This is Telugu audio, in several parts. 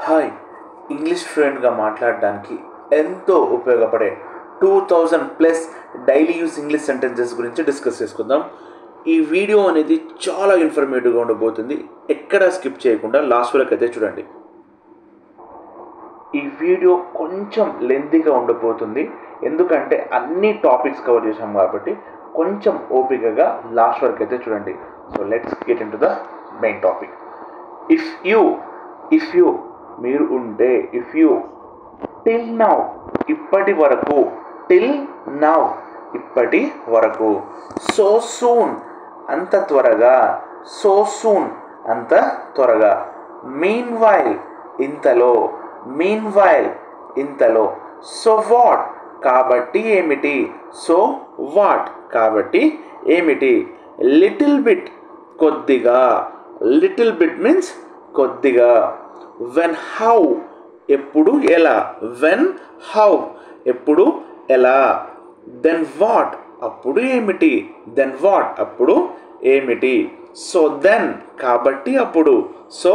హాయ్ ఇంగ్లీష్ ఫ్లూయెంట్గా మాట్లాడడానికి ఎంతో ఉపయోగపడే 2000+ డైలీ యూస్ ఇంగ్లీష్ సెంటెన్సెస్ గురించి డిస్కస్ చేసుకుందాం. ఈ వీడియో అనేది చాలా ఇన్ఫర్మేటివ్గా ఉండబోతుంది. ఎక్కడ స్కిప్ చేయకుండా లాస్ట్ వరకు అయితే చూడండి. ఈ వీడియో కొంచెం లెంతీగా ఉండబోతుంది, ఎందుకంటే అన్ని టాపిక్స్ కవర్ చేసాం కాబట్టి కొంచెం ఓపికగా లాస్ట్ వరకు అయితే చూడండి. So let's get in to the main topic. If you మీరు ఉంటే, ఇఫ్ యూ టిల్ నౌ ఇప్పటి వరకు, టిల్ నౌ ఇప్పటి వరకు, సో సూన్ అంత త్వరగా, సో సూన్ అంత త్వరగా, మీన్ వైల్ ఇంతలో, మీన్ వైల్ ఇంతలో, సో వాట్ కాబట్టి ఏమిటి, సో వాట్ కాబట్టి ఏమిటి, లిటిల్ బిట్ కొద్దిగా, లిటిల్ బిట్ మీన్స్ కొద్దిగా, వెన్ హౌ ఎప్పుడు ఎలా, వెన్ హౌ ఎప్పుడు ఎలా, దెన్ వాట్ అప్పుడు ఏమిటి, దెన్ వాట్ అప్పుడు ఏమిటి, సో దెన్ కాబట్టి అప్పుడు, సో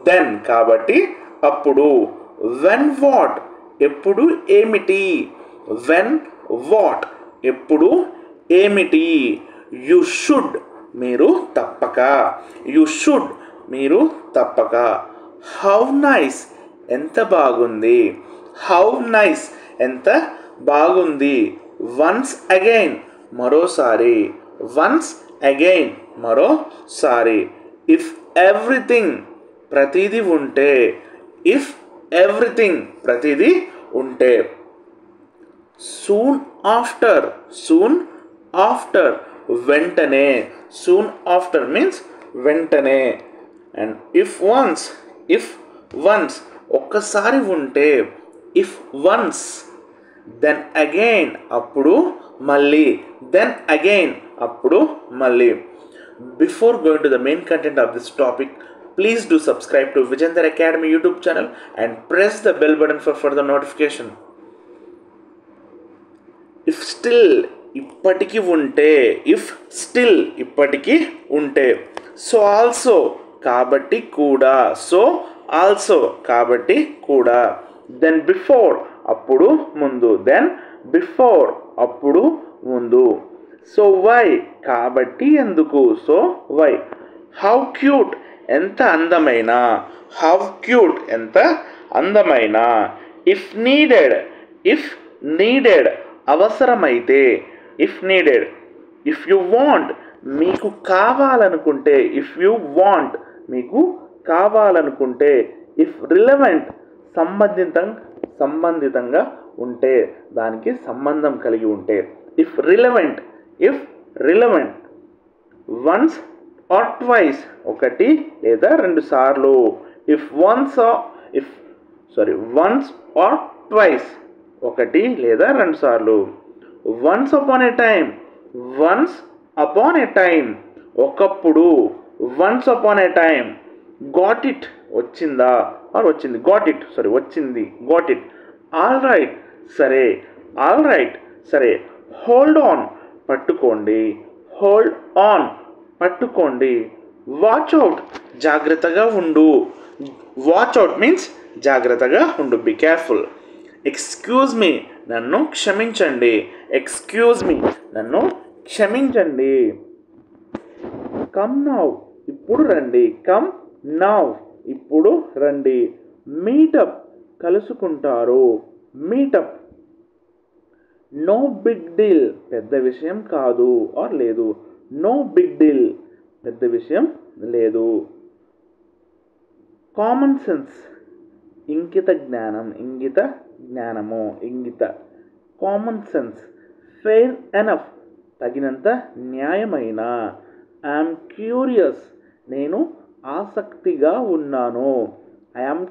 దెన్ కాబట్టి అప్పుడు, వెన్ వాట్ ఎప్పుడు ఏమిటి, వెన్ వాట్ ఎప్పుడు ఏమిటి, యు షుడ్ మీరు తప్పక, యు షుడ్ మీరు తప్పక, హౌ నైస్ ఎంత బాగుంది, హౌ నైస్ ఎంత బాగుంది, వన్స్ అగైన్ మరోసారి, వన్స్ అగైన్ మరోసారి, ఇఫ్ ఎవ్రీథింగ్ ప్రతిదీ ఉంటే, ఇఫ్ ఎవ్రీథింగ్ ప్రతిదీ ఉంటే, సూన్ ఆఫ్టర్, సూన్ ఆఫ్టర్ వెంటనే, సూన్ ఆఫ్టర్ మీన్స్ వెంటనే, అండ్ ఇఫ్ వన్స్ ఒక్కసారి ఉంటే, ఇఫ్ వన్స్, దెన్ అగైన్ అప్పుడు మళ్ళీ, దెన్ అగైన్ అప్పుడు మళ్ళీ. Before going to the main content of this topic, please do subscribe to Vijender academy YouTube channel and press the bell button for further notification. If still ఇప్పటికీ ఉంటే, ఇఫ్ స్టిల్ ఇప్పటికీ ఉంటే, సో ఆల్సో కాబట్టి కూడా, సో ఆల్సో కాబట్టి కూడా, దెన్ బిఫోర్ అప్పుడు ముందు, దెన్ బిఫోర్ అప్పుడు ముందు, సో వై కాబట్టి ఎందుకు, సో వై, హౌ క్యూట్ ఎంత అందమైన, హౌ క్యూట్ ఎంత అందమైన, ఇఫ్ నీడెడ్, ఇఫ్ నీడెడ్ అవసరమైతే, if needed, if you want మీకు కావాలనుకుంటే, ఇఫ్ యు వాంట్ మీకు కావాలనుకుంటే, ఇఫ్ రిలవెంట్ సంబంధితంగా ఉంటే, దానికి సంబంధం కలిగి ఉంటే, if relevant once or twice ఒకటి లేదా రెండు సార్లు, ఇఫ్ వన్స్ ఆర్ ట్వైస్ ఒకటి లేదా రెండు సార్లు, వన్స్ అపాన్ ఏ టైం ఒకప్పుడు, once upon A time, got it వచ్చిందా ఆర్ వచ్చింది, గాట్ ఇట్, ఆల్ రైట్ సరే, హోల్డ్ ఆన్ పట్టుకోండి, వాచ్ అవుట్ జాగ్రత్తగా ఉండు, వాచ్ అవుట్ మీన్స్ జాగ్రత్తగా ఉండు, బి కేర్ఫుల్, ఎక్స్క్యూజ్ మీ నన్ను క్షమించండి, కమ్ నౌ ఇప్పుడు రండి, మీటప్ కలుసుకుంటారు, నో బిగ్ డీల్ పెద్ద విషయం కాదు ఆర్ లేదు, నో బిగ్ డీల్ పెద్ద విషయం లేదు, కామన్ సెన్స్ ఇంగిత జ్ఞానము, కామన్ సెన్స్, ఫెయిర్ ఎనఫ్ తగినంత న్యాయమైన, ఐఎమ్ క్యూరియస్ నేను ఆసక్తిగా ఉన్నాను, ఐఎమ్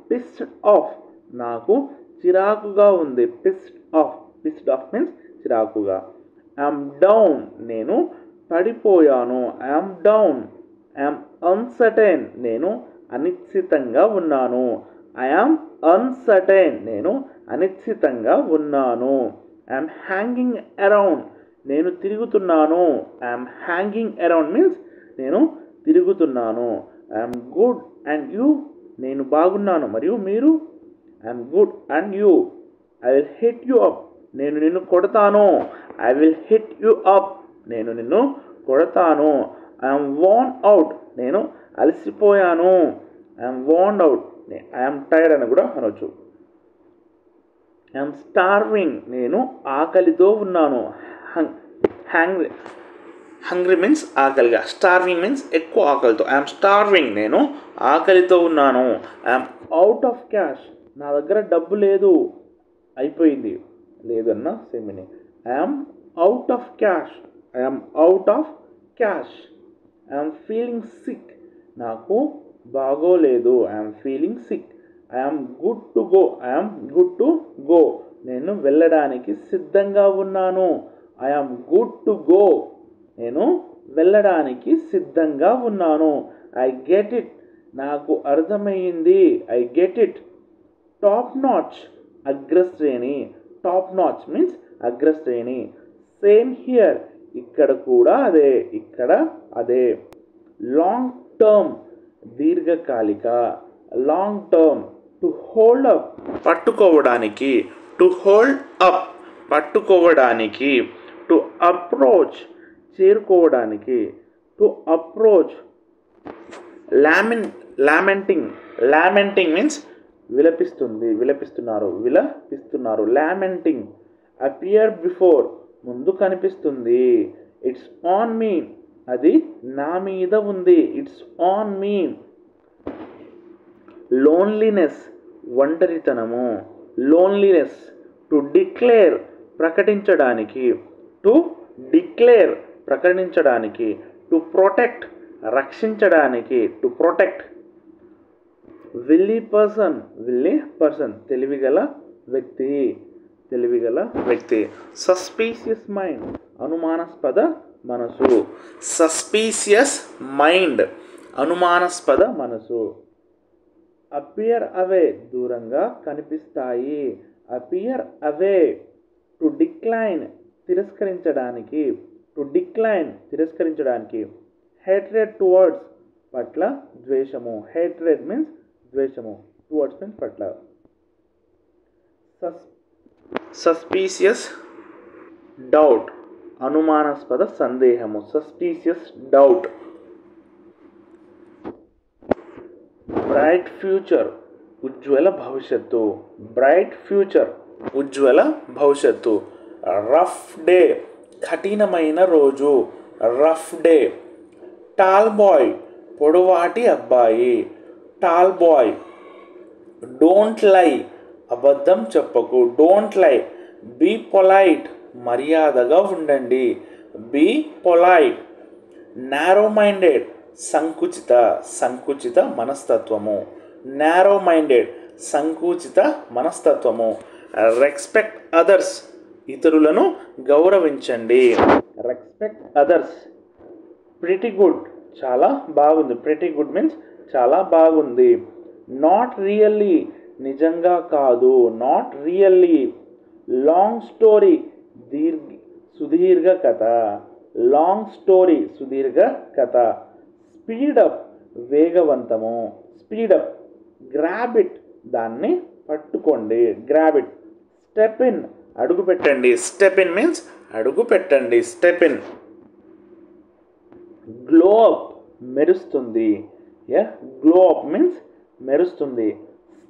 పిస్డ్ ఆఫ్ నాకు చిరాకుగా ఉంది, పిస్డ్ ఆఫ్ మీన్స్ చిరాకుగా, ఐఎమ్ డౌన్ నేను పడిపోయాను, ఐఎమ్ అన్సర్టైన్ నేను అనిశ్చితంగా ఉన్నాను, ఐఎమ్ హ్యాంగింగ్ అరౌండ్ నేను తిరుగుతున్నాను, ఐఎమ్ హ్యాంగింగ్ అరౌండ్ మీన్స్ నేను తిరుగుతున్నాను, ఐఎమ్ గుడ్ అండ్ యూ నేను బాగున్నాను మరియు మీరు. I'm good and you. I will hit you up. నేను నిన్ను కొడతాను. I will hit you up. నేను నిన్ను కొడతాను. I'm worn out. నేను అలసిపోయాను. I'm worn out. I'm tired అని కూడా అనొచ్చు. I'm starving. నేను ఆకలితో ఉన్నాను. హ్యాంగ్రీ. హంగ్రీ మీన్స్ ఆకలిగా. స్టార్వింగ్ మీన్స్ ఎక్కువ ఆకలితో. I'm starving. నేను ఆకలితో ఉన్నాను. I'm out of cash. నా దగ్గర డబ్బు లేదు, అయిపోయింది. లేదన్న same meaning. I'm out of cash. I'm out of cash. I'm feeling sick. నాకు బాగోలేదు. I'm feeling sick. I'm good to go. I'm good to go. నేను వెళ్ళడానికి సిద్ధంగా ఉన్నాను. I'm good to go. నేను వెళ్ళడానికి సిద్ధంగా ఉన్నాను. I get it. నాకు అర్థమయ్యింది. I get it. Top notch. అగ్రశ్రేణి. టాప్ నాచ్ మీన్స్ అగ్రశ్రేణి. Same here. ఇక్కడ కూడా అదే. ఇక్కడ అదే. Long term. దీర్ఘకాలిక. Long term. To hold up. పట్టుకోవడానికి. To hold up. పట్టుకోవడానికి. To approach. చేరుకోవడానికి. To approach. Lamenting. Lamenting means విలపిస్తుంది, విలపిస్తున్నారు, విలపిస్తున్నారు. లామెంటింగ్. Appear before. ముందు కనిపిస్తుంది. It's on me. అది నా మీద ఉంది. It's on me. లోన్లీనెస్. ఒంటరితనము. లోన్లీనెస్. To declare. ప్రకటించడానికి. To declare. ప్రకటించడానికి. To protect. రక్షించడానికి. To protect. Wily person. Wily person తెలివిగల వ్యక్తి. తెలివిగల వ్యక్తి. Suspicious mind. అనుమానాస్పద మనసు. Suspicious mind. అనుమానాస్పద మనసు. Appear away. దూరంగా కనిపిస్తాయి. Appear away. To decline. తిరస్కరించడానికి. To decline. తిరస్కరించడానికి. Hatred towards. పట్ల ద్వేషము. హేట్రెడ్ మీన్స్ ద్వేషము. టువర్డ్స్ మీన్స్ పట్ల. Suspicious doubt. అనుమానాస్పద సందేహము. Suspicious doubt. Bright future. ఉజ్వల భవిష్యత్తు. Bright future. ఉజ్వల భవిష్యత్తు. Rough day. కఠినమైన రోజు. Rough day. Tall boy. పొడవాటి అబ్బాయి. Tall bye. Don't lie. అబద్ధం చెప్పకు. Don't lie. Be polite. మర్యాదగా ఉండండి. Be polite. Narrow minded. సంకుచిత మనస్తత్వము. Narrow minded. సంకుచిత మనస్తత్వము. Respect others. ఇతరులను గౌరవించండి. Respect others. Pretty good. చాలా బాగుంది. ప్రిటీ గుడ్ మీన్స్ చాలా బాగుంది. Not really. నిజంగా కాదు. Not really. Long story. సుదీర్ఘ కథ. Long story. సుదీర్ఘ కథ. స్పీడప్. వేగవంతము. స్పీడప్. Grab it. దాన్ని పట్టుకోండి. Grab it. Step in. అడుగు పెట్టండి. స్టెప్ ఇన్ మీన్స్ అడుగు పెట్టండి. Step in. Glow up. మెరుస్తుంది. గ్లో అప్ మీన్స్ మెరుస్తుంది.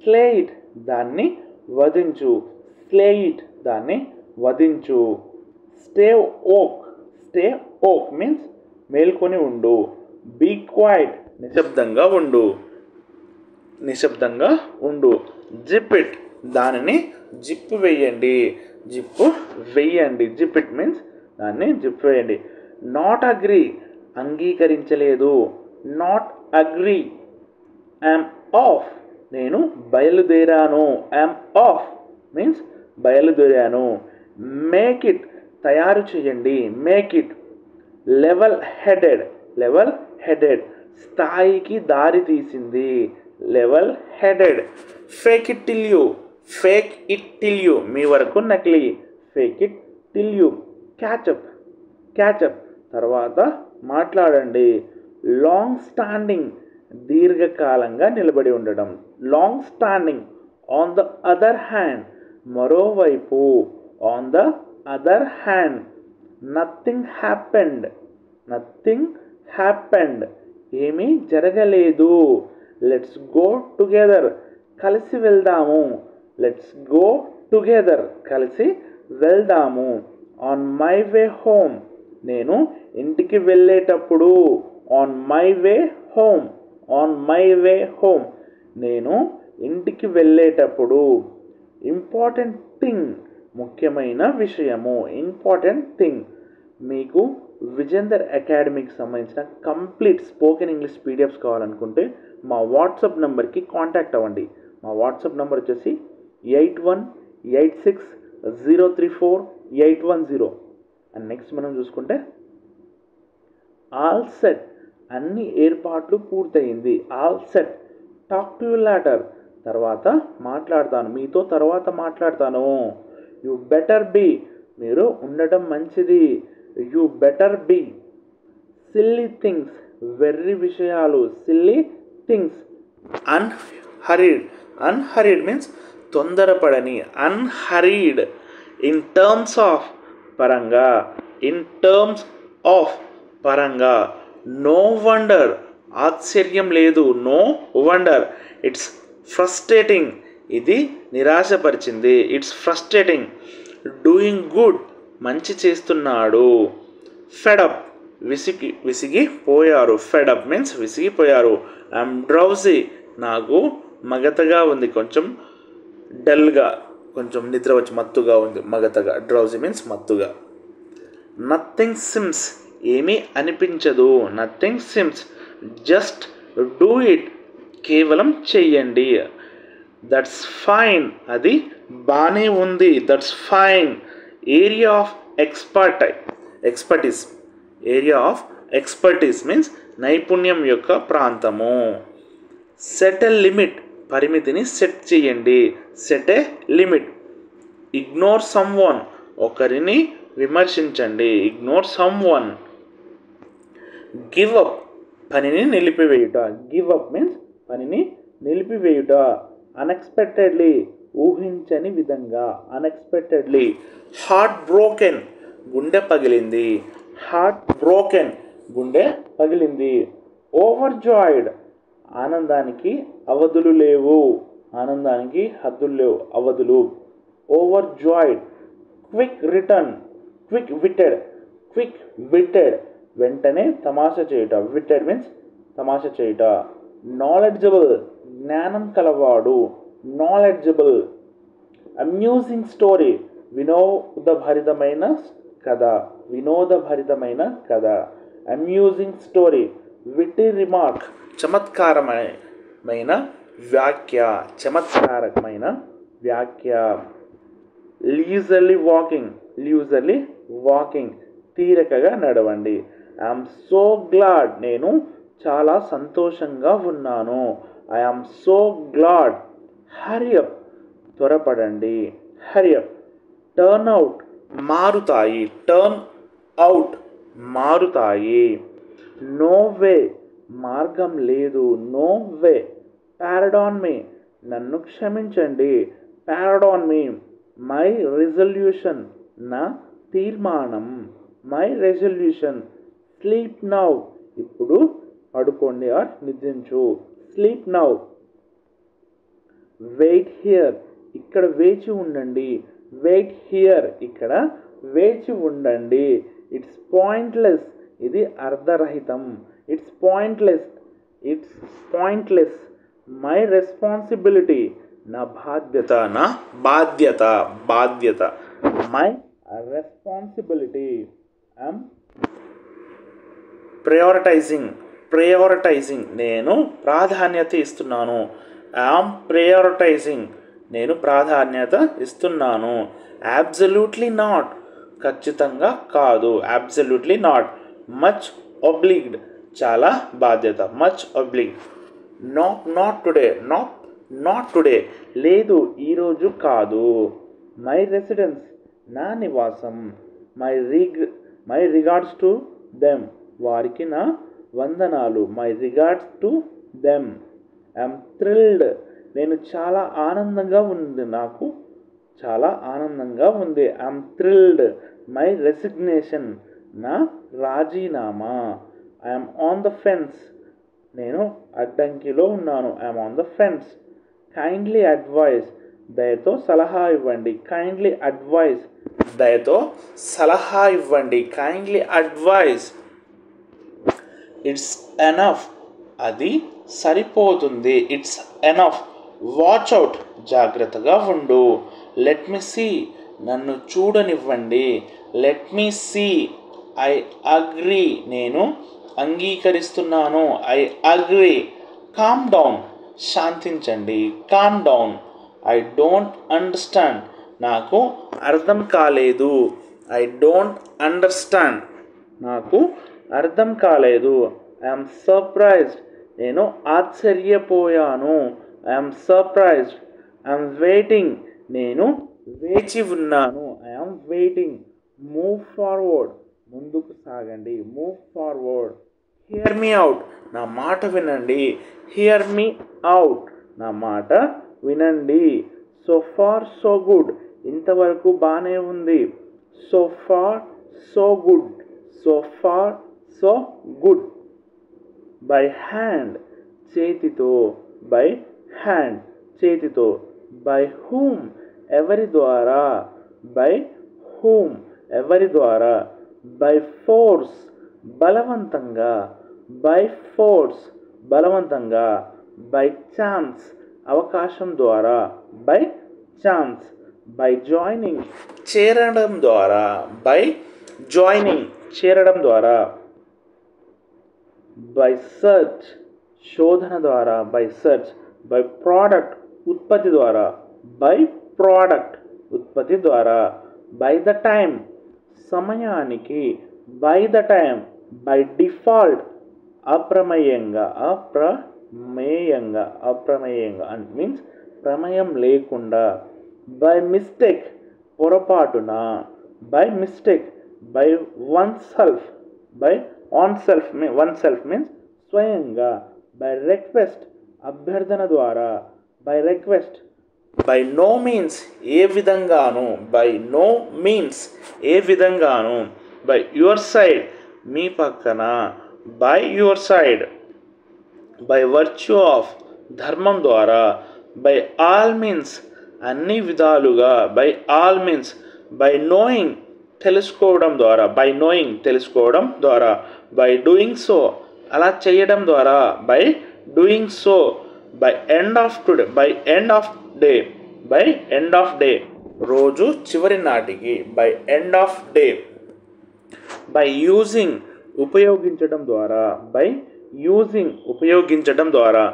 Slay it. దాన్ని వధించు. Slay it. దాన్ని వధించు. Stay woke. Stay woke means మేల్కొని ఉండు. Be quiet. నిశ్శబ్దంగా ఉండు. నిశ్శబ్దంగా ఉండు. Zip it. దానిని జిప్పు వేయండి. జిప్పు వేయండి. జిప్ ఇట్ మీన్స్ దాన్ని జిప్ వేయండి. Not agree. అంగీకరించలేదు. Not agree. I'm off. నేను బయలుదేరాను. ఐఎమ్ ఆఫ్ మీన్స్ బయలుదేరాను. Make it. తయారు చేయండి. Make it. Level headed. Level headed. స్థాయికి దారి తీసింది. Level headed. Fake it till you. Fake it till you. మీ వరకు నకిలీ. Fake it till you. Catch up. Catch up. తర్వాత మాట్లాడండి. Long standing. దీర్ఘకాలంగా నిలబడి ఉండడం. Long standing. On the other hand, మరోవైపు. On the other hand. Nothing happened. Nothing happened. ఏమీ జరగలేదు. Let's go together. కలిసి వెళ్దాము. Let's go together. కలిసి వెళ్దాము. On my way home. నేను ఇంటికి వెళ్ళేటప్పుడు. On my way home. On my way home. నేను ఇంటికి వెళ్ళేటప్పుడు. Important thing. ముఖ్యమైన విషయము. Important thing. మీకు విజేందర్ అకాడమీకి సంబంధించిన కంప్లీట్ స్పోకెన్ ఇంగ్లీష్ పీడిఎఫ్స్ కావాలనుకుంటే మా వాట్సాప్ నెంబర్కి కాంటాక్ట్ అవ్వండి. మా వాట్సాప్ నెంబర్ వచ్చేసి 8186034810. అండ్ నెక్స్ట్ మనం చూసుకుంటే ఆల్ సెట్. అన్ని ఏర్పాట్లు పూర్తయింది. All set. Talk to you later. తర్వాత మాట్లాడతాను. మీతో తర్వాత మాట్లాడతాను. You better be. మీరు ఉండటం మంచిది. You better be. Silly things. వెర్రి విషయాలు. Silly things. Unhurried. Unhurried means తొందరపడని. అన్హరీడ్. ఇన్ టర్మ్స్ ఆఫ్ పరంగా. ఇన్ టర్మ్స్ ఆఫ్ పరంగా. No wonder. ఆశ్చర్యం లేదు. No wonder. It's frustrating. ఇది నిరాశపరిచింది. It's frustrating. Doing good. మంచి చేస్తున్నాడు. ఫెడప్. విసిగిపోయారు. ఫెడప్ మీన్స్ విసిగిపోయారు. I'm drowsy. నాకు మగతగా ఉంది. కొంచెం డల్గా, కొంచెం నిద్ర వచ్చి మత్తుగా ఉంది. మగతగా. డ్రౌజీ మీన్స్ మత్తుగా. Nothing seems. ఏమీ అనిపించదు. Nothing seems. Just do it. కేవలం చెయ్యండి. That's fine. అది బాగానే ఉంది. That's fine. Area of expertise. Area of expertise means నైపుణ్యం యొక్క ప్రాంతము. Set a limit. పరిమితిని సెట్ చేయండి. Set a limit. Ignore someone. ఒకరిని విమర్శించండి. Ignore someone. Give up. పనిని నిలిపివేయుట. గివ్ అప్ మీన్స్ పనిని నిలిపివేయుట. అన్ఎక్స్పెక్టెడ్లీ. ఊహించని విధంగా. అన్ఎక్స్పెక్టెడ్లీ. Heart broken. గుండె పగిలింది. Heart broken. గుండె పగిలింది. Overjoyed. ఆనందానికి అవధులు లేవు. ఆనందానికి హద్దులు లేవు. అవధులు. Overjoyed. Quick return. Quick witted. Quick witted. వెంటనే తమాషా చేయుట. విటెడ్ మీన్స్ తమాషా చేయుట. నాలెడ్జబుల్. జ్ఞానం కలవాడు. నాలెడ్జబుల్. Amusing story. వినోదభరితమైన కథ. వినోదభరితమైన కథ. Amusing story. Witty remark. చమత్కారమైన వ్యాఖ్య. చమత్కారమైన వ్యాఖ్య. Leisurely walking. Leisurely walking. తీరికగా నడవండి. I'm so glad. నేను చాలా సంతోషంగా ఉన్నాను. I'm so glad. హరియప్. త్వరపడండి. హరియప్. Turn out. మారుతాయి. Turn out. మారుతాయి. No way. మార్గం లేదు. No way. Pardon me. నన్ను క్షమించండి. Pardon me. My resolution. నా తీర్మానం. My resolution. Sleep now. ఇప్పుడు పడుకోండి ఆర్ నిద్రించు. Sleep now. Wait here. ఇక్కడ వేచి ఉండండి. Wait here. ఇక్కడ వేచి ఉండండి. It's pointless. ఇది అర్ధరహితం. It's pointless. It's pointless. My responsibility. నా బాధ్యత. నా బాధ్యత. బాధ్యత. My responsibility. I'm prioritising. Prioritising. నేను ప్రాధాన్యత ఇస్తున్నాను. I'm prioritising. నేను ప్రాధాన్యత ఇస్తున్నాను. Absolutely not. ఖచ్చితంగా కాదు. Absolutely not. Much obliged. చాలా బాధ్యత. Much obliged. Not today. Not today. లేదు, ఈరోజు కాదు. My residence. నా నివాసం. My regards to them. వారికి నా వందనాలు. My regards to them. I'm thrilled, నేను చాలా ఆనందంగా ఉంది, నాకు చాలా ఆనందంగా ఉంది. ఐఎమ్ థ్రిల్డ్ మై రెసిగ్నేషన్, నా రాజీనామా. ఐఎమ్ ఆన్ ద ఫెన్స్, నేను అడ్డంకిలో ఉన్నాను. I'm on the fence. Kindly advice, దయతో సలహా ఇవ్వండి. కైండ్లీ అడ్వైస్, దయతో సలహా ఇవ్వండి. Kindly advice. ఇట్స్ ఎనఫ్, అది సరిపోతుంది. It's enough. వాచ్ అవుట్, జాగ్రత్తగా ఉండు. లెట్ మీ సీ, నన్ను చూడనివ్వండి. Let me see. I agree, నేను అంగీకరిస్తున్నాను. I agree. కామ్ డౌన్, శాంతించండి. Calm down. I don't understand, నాకు అర్థం కాలేదు. ఐ డోంట్ అండర్స్టాండ్, నాకు అర్థం కాలేదు. ఐఎమ్ సర్ప్రైజ్డ్, నేను ఆశ్చర్యపోయాను. I'm surprised. ఐఎమ్ వెయిటింగ్, నేను వేచి ఉన్నాను. I'm waiting. మూవ్ ఫార్వర్డ్, ముందుకు సాగండి. Move forward. Here me out, నా మాట వినండి. హియర్ మీ అవుట్, నా మాట వినండి. సో ఫార్ సో గుడ్, ఇంతవరకు బాగానే ఉంది. So far so good. So far so good. By hand, చేతితో. బై హ్యాండ్, చేతితో. బై హూమ్, ఎవరి ద్వారా. బై హూమ్, ఎవరి ద్వారా. బై ఫోర్స్, బలవంతంగా. బై ఫోర్స్, బలవంతంగా. బై ఛాన్స్, అవకాశం ద్వారా. By chance. బై జాయినింగ్, చేరడం ద్వారా. బై జాయినింగ్, చేరడం ద్వారా. బై సెర్చ్, శోధన ద్వారా. By search. బై ప్రోడక్ట్, ఉత్పత్తి ద్వారా. బై ప్రోడక్ట్, ఉత్పత్తి ద్వారా. బై ద టైమ్, సమయానికి. By the time. By default, అప్రమేయంగా. అప్రమేయంగా మీన్స్ ప్రమేయం లేకుండా. బై మిస్టేక్, పొరపాటున. By mistake. By oneself. By oneself, oneself means స్వయంగా. బై రిక్వెస్ట్, అభ్యర్థన ద్వారా. By request. By no means, ఏ విధంగాను. బై నో మీన్స్, ఏ విధంగాను. బై యువర్ సైడ్, మీ పక్కన. By your side. By virtue of, ధర్మం ద్వారా. బై ఆల్ మీన్స్, అన్ని విధాలుగా. By all means. By knowing, తెలుసుకోవడం ద్వారా. బై నోయింగ్, తెలుసుకోవడం ద్వారా. బై డూయింగ్ సో, అలా చేయడం ద్వారా. By doing so. By end of today, by end of day. By end of day, రోజు చివరి నాటికి. By end of day. By using, ఉపయోగించడం ద్వారా. బై యూజింగ్, ఉపయోగించడం ద్వారా.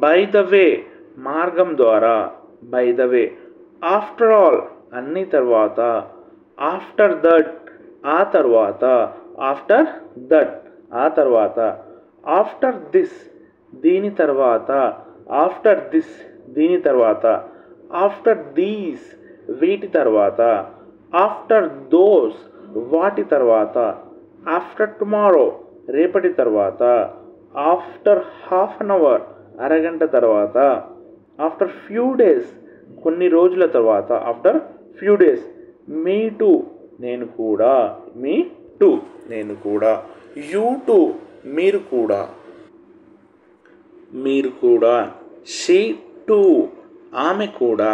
బై ద వే, మార్గం ద్వారా. By the way. After all, అన్ని తర్వాత. ఆఫ్టర్ దట్, ఆ తర్వాత. ఆఫ్టర్ దట్, ఆ తర్వాత. ఆఫ్టర్ దిస్, దీని తర్వాత. ఆఫ్టర్ దిస్, దీని తర్వాత. ఆఫ్టర్ దీస్, వీటి తర్వాత. ఆఫ్టర్ దోస్, వాటి తర్వాత. ఆఫ్టర్ టుమారో, రేపటి తర్వాత. ఆఫ్టర్ హాఫ్ అన్ అవర్, అరగంట తర్వాత. ఆఫ్టర్ ఫ్యూ డేస్, కొన్ని రోజుల తర్వాత. After few days. Me too, నేను కూడా. మీ టూ, నేను కూడా. యూ టూ, మీరు కూడా. మీరు కూడా. షీ టూ, ఆమె కూడా.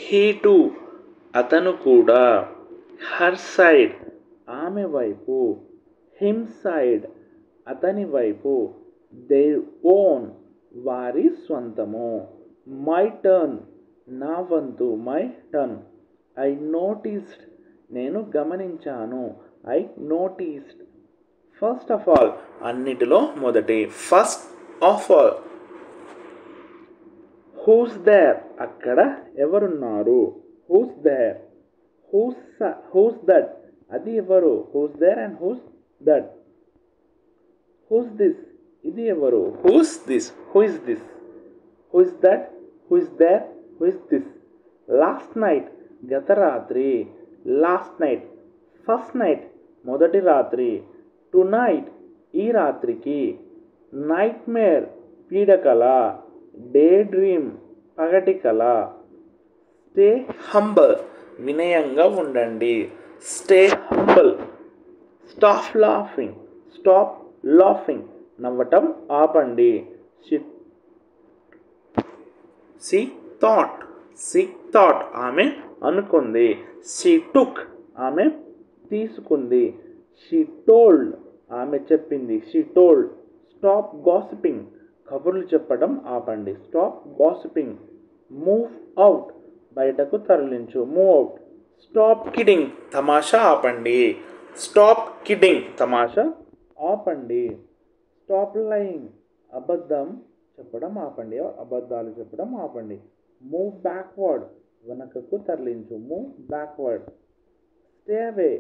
హీ టూ, అతను కూడా. హర్ సైడ్, ఆమె వైపు. హిమ్ సైడ్, అతని వైపు. దేర్ ఓన్, వారి స్వంతము. మై టర్న్, నా వంతు. My turn. ఐ నోటీస్డ్, నేను గమనించాను. I noticed. First of all, అన్నిటిలో మొదటి. First of all. Who's there, అక్కడ ఎవరున్నారు. Who's there. హూస్ దట్, అది ఎవరు. Who's there and who's that. Who's this, ఇది ఎవరు. Who's this. Who is this. Who is that. Who is there. Who is this. Last night, గత రాత్రి. Last night. ఫస్ట్ నైట్, మొదటి రాత్రి. టు నైట్, ఈ రాత్రికి. నైట్ మేర్, పీడకల, డే డ్రీమ్ పగటి కల, స్టే హంబల్ వినయంగా ఉండండి, స్టే హంబల్, స్టాప్ లాఫింగ్ నవ్వటం ఆపండి, షీ థాట్ ఆమె అనుకుంది, షీ టుక్ ఆమె తీసుకుంది, షీ టోల్డ్ ఆమె చెప్పింది, షీ టోల్డ్, స్టాప్ గాసిపింగ్ కబుర్లు చెప్పడం ఆపండి, స్టాప్ గాసిపింగ్, మూవ్ అవుట్ బయటకు తరలించు, మూవ్ అవుట్, స్టాప్ కిడింగ్ తమాషా ఆపండి, స్టాప్ కిడింగ్ తమాషా ఆపండి, స్టాప్ లయింగ్ అబద్ధాలు చెప్పడం ఆపండి, మూవ్ బ్యాక్వర్డ్ వెనకకు తరలించు, మూవ్ బ్యాక్వర్డ్, స్టే అవే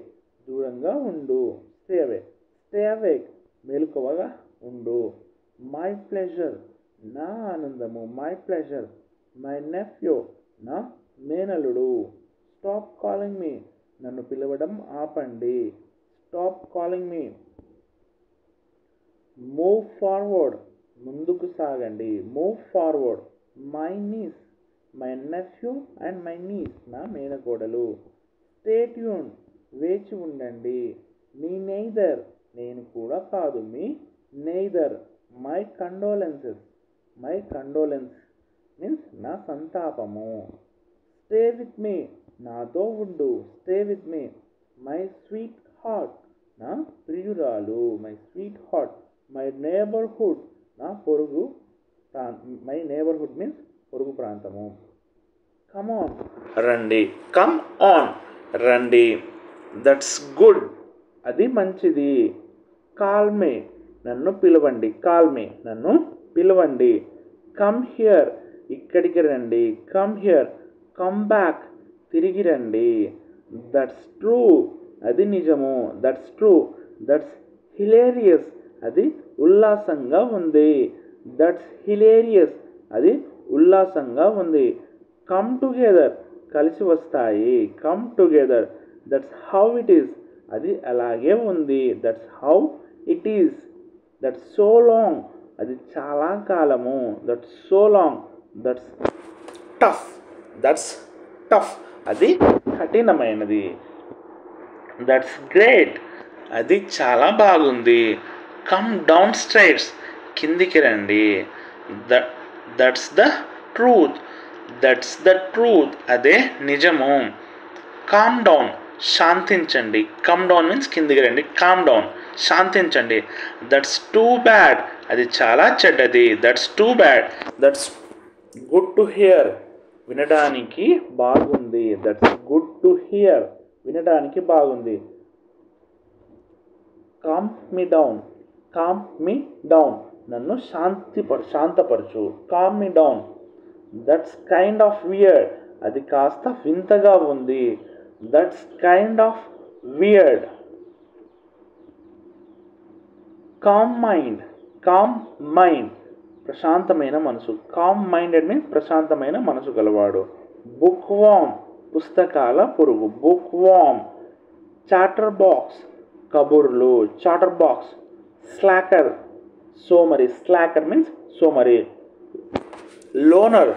దూరంగా ఉండు, స్టే అవేక్ మెలకువగా ఉండు, మై ప్లెజర్ నా ఆనందము, మై ప్లెజర్, మై నెఫ్యూ నా మేనలుడు, స్టాప్ కాలింగ్ మీ నన్ను పిలవడం ఆపండి, stop calling me, move forward ముందుకు సాగండి, move forward, my niece my nephew and my niece నా మేనకోడలు, స్టే ట్యూన్ వేచి ఉండండి, మీ నెయిదర్ నేను కూడా కాదు, మీ నెయిదర్, మై కండోలెన్సెస్ మీన్స్ నా సంతాపము, స్టే విత్ మీ నాతో ఉండు, stay with me, my sweet heart నా ప్రియురాలు, my sweet heart, my neighbourhood నా మై నేబర్హుడ్ మీన్స్ పొరుగు ప్రాంతము, కమ్ ఆన్ రండి, కమ్ ఆన్ రండి, దట్స్ గుడ్ అది మంచిది, కాల్ మీ నన్ను పిలవండి, నన్ను పిలవండి, కమ్ హియర్ ఇక్కడికి రండి, కమ్ హియర్, కమ్ బ్యాక్ తిరిగి రండి, దట్స్ ట్రూ అది నిజము, దట్స్ ట్రూ, దట్స్ హిలేరియస్ అది ఉల్లాసంగా ఉంది, దట్స్ హిలేరియస్ అది ఉల్లాసంగా ఉంది, కమ్ టుగెదర్ కలిసి వస్తాయి, come together, that's how it is అది అలాగే ఉంది, that's how it is, that's so long అది చాలా కాలము, that's so long, that's tough అది కఠినమైనది, దట్స్ గ్రేట్ అది చాలా బాగుంది, కమ్ డౌన్ స్ట్రైట్స్ కిందికి రండి, దట్స్ ద ట్రూత్ అదే నిజము, కామ్ డౌన్ శాంతించండి, కమ్ డౌన్ మీన్స్ కిందికి రండి, కామ్ డౌన్ శాంతించండి, దట్స్ టూ బ్యాడ్ అది చాలా చెడ్డది, that's too bad, that's good to hear వినడానికి బాగుంది, దట్స్ గుడ్ టు హియర్ వినడానికి బాగుంది, కామ్ మీ డౌన్ నన్ను శాంతపరచు, calm me down, that's kind of weird అది కాస్త వింతగా ఉంది, that's kind of weird, calm mind ప్రశాంతమైన మనసు, కామ్ మైండెడ్ మీన్స్ ప్రశాంతమైన మనసు గలవాడు, బుక్ వామ్ పుస్తకాల పురుగు, బుక్ వామ్, చాటర్ బాక్స్ కబుర్లు, చాటర్ బాక్స్, స్లాకర్ సోమరి, స్లాకర్ మీన్స్ సోమరి, లోనర్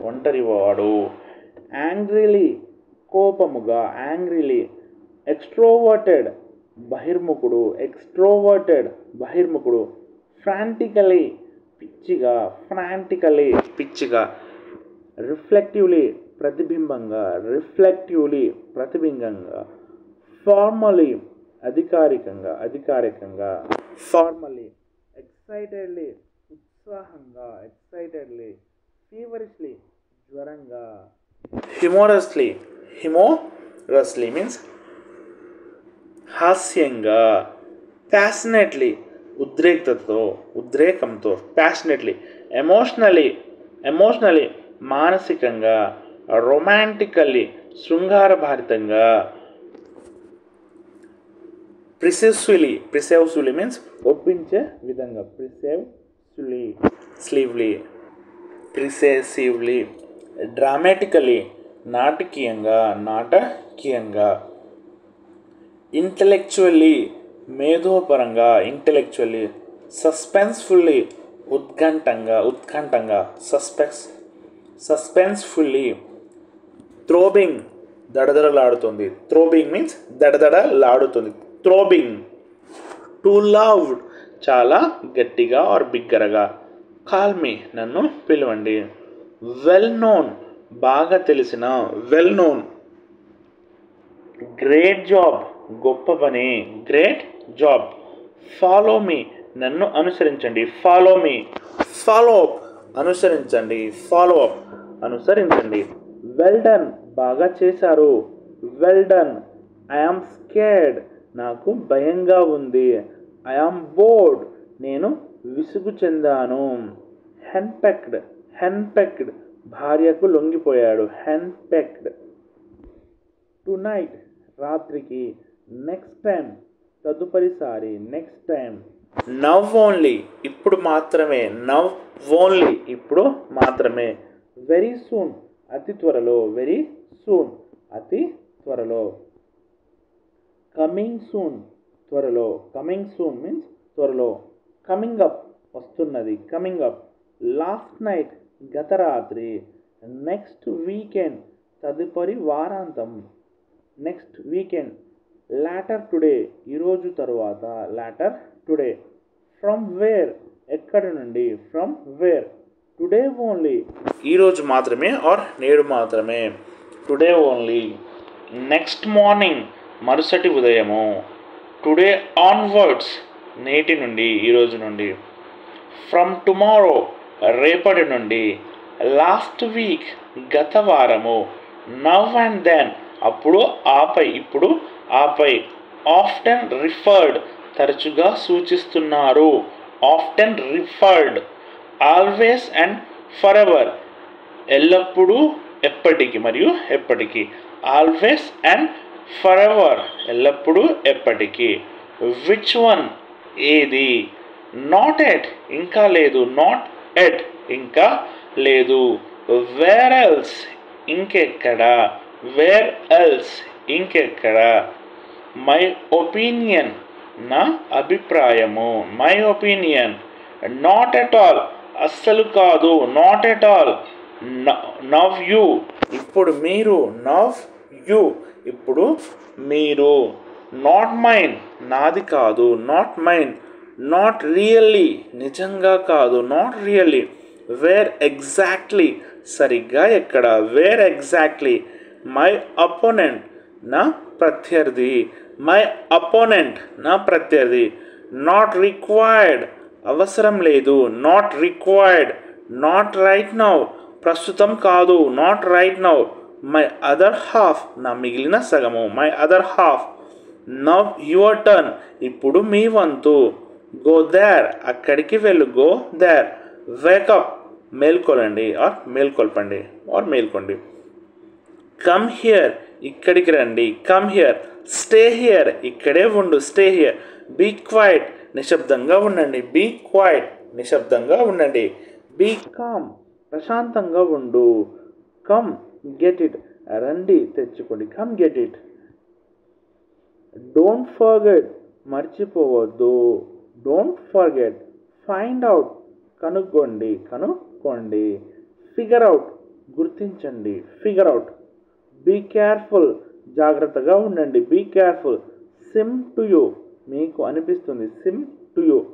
ఒంటరివాడు, యాంగ్రీలీ కోపముగా, యాంగ్రీలీ, ఎక్స్ట్రోవర్టెడ్ బహిర్ముఖుడు, ఫ్రాంటికలీ పిచ్చిగా, రిఫ్లెక్టివ్లీ ప్రతిబింబంగా, ఫార్మలీ అధికారికంగా, ఫార్మలీ, ఎక్సైటెడ్లీ ఉత్సాహంగా, ఫీవరిష్లీ జ్వరంగా, హ్యూమరస్లీ మీన్స్ హాస్యంగా, ప్యాషనేట్లీ ఉద్రేకంతో, ప్యాషనేట్లీ, ఎమోషనలీ మానసికంగా, రొమాంటికల్లీ శృంగారభరితంగా, ప్రిసెసివ్లీ మీన్స్ ఒప్పించే విధంగా, ప్రిసెసివ్లీ, డ్రామాటికల్లీ నాటకీయంగా, ఇంటలెక్చువల్లీ మేధోపరంగా, సస్పెన్స్ఫుల్లీ ఉత్కంఠంగా సస్పెన్స్ఫుల్లీ. థ్రోబింగ్ దడదడలాడుతుంది. థ్రోబింగ్ మీన్స్ దడదడలాడుతుంది. థ్రోబింగ్. టూ లౌడ్ చాలా గట్టిగా ఆర్ బిగ్గరగా. కాల్ మీ నన్ను పిలవండి. వెల్ నోన్ బాగా తెలిసిన. Well known. గ్రేట్ జాబ్ గొప్ప పని. Great job. ఫాలో మీ నన్ను అనుసరించండి. Follow me. ఫాలో అప్ అనుసరించండి. ఫాలో అప్ అనుసరించండి. వెల్ డన్ బాగా చేశారు. Well done. I am scared నాకు భయంగా ఉంది. ఐ యామ్ బోర్డ్ నేను విసుగు చెందాను. హెన్పెక్డ్ భార్యకు లొంగిపోయాడు. హెన్పెక్డ్. టునైట్ రాత్రికి. నెక్స్ట్ టైం తదుపరిసారి. Next time. నవ్ ఓన్లీ ఇప్పుడు మాత్రమే. నవ్ ఓన్లీ ఇప్పుడు మాత్రమే. వెరీ సూన్ అతి త్వరలో. వెరీ సూన్ అతి త్వరలో. కమింగ్ సూన్ త్వరలో. కమింగ్ సూన్ మీన్స్ త్వరలో. కమింగ్ అప్ వస్తున్నది. Coming up. లాస్ట్ నైట్ గత రాత్రి. నెక్స్ట్ వీకెండ్ తదుపరి వారాంతం. Next weekend. లాటర్ టుడే ఈరోజు తరువాత. Later today. ఫ్రమ్ వేర్ ఎక్కడి నుండి. From where. టుడే ఓన్లీ ఈరోజు మాత్రమే ఆర్ నేడు మాత్రమే. Today only. నెక్స్ట్ మార్నింగ్ మరుసటి ఉదయము. టుడే ఆన్వర్డ్స్ నేటి నుండి ఈరోజు నుండి. ఫ్రమ్ టుమారో రేపటి నుండి. లాస్ట్ వీక్ గత వారము. నవ్ అండ్ దెన్ అప్పుడు ఆపై ఇప్పుడు ఆపై. ఆఫ్టెన్ రిఫర్డ్ తరచుగా సూచిస్తున్నారు. Often referred. Always and for ever ఎల్లప్పుడూ ఎప్పటికి మరియు ఎప్పటికీ. ఆల్వేస్ అండ్ ఫర్ ఎవర్ ఎల్లప్పుడూ ఎప్పటికీ. విచ్ వన్ ఏది. నాట్ ఎట్ ఇంకా లేదు. నాట్ ఎట్ ఇంకా లేదు. వేర్ ఎల్స్ ఇంకెక్కడ. వేర్ ఎల్స్ ఇంకెక్కడ. మై ఒపీనియన్ నా అభిప్రాయము. My opinion. Not at all అస్సలు కాదు. Not at all. Now you ఇప్పుడు మీరు. నవ్ యూ ఇప్పుడు మీరు. నాట్ మైన్ నాది కాదు. Not mine. నాట్ రియల్లీ నిజంగా కాదు. Not really. వేర్ ఎగ్జాక్ట్లీ సరిగ్గా ఎక్కడ. Where exactly. మై అపోనెంట్ నా ప్రత్యర్థి. మై అపోనెంట్ నా ప్రత్యర్థి. నాట్ రిక్వైర్డ్ అవసరం లేదు. Not required. Not right now ప్రస్తుతం కాదు. Not right now. My other half నా మిగిలిన సగము. My other half. Now your turn ఇప్పుడు మీ వంతు. గో దేర్ అక్కడికి వెళ్ళు. Go there. వేకప్ మేల్కొలండి ఆర్ మేల్కొల్పండి ఆర్ మేల్కొండి. కమ్ హియర్ ఇక్కడికి రండి. Come here. స్టే హియర్ ఇక్కడే ఉండు. Stay here. బీ క్వైట్ నిశ్శబ్దంగా ఉండండి. బీ క్వైట్ నిశ్శబ్దంగా ఉండండి. బీ కామ్ ప్రశాంతంగా ఉండు. కమ్ గెట్ ఇట్ రండి తెచ్చుకోండి. Come get it. Don't forget మర్చిపోవద్దు. Don't forget. ఫైండ్ అవుట్ కనుక్కోండి. ఫిగర్ అవుట్ గుర్తించండి. Figure out. బీ కేర్ఫుల్ జాగ్రత్తగా ఉండండి. Be careful. Seem to you మీకు అనిపిస్తుంది. Seem to you.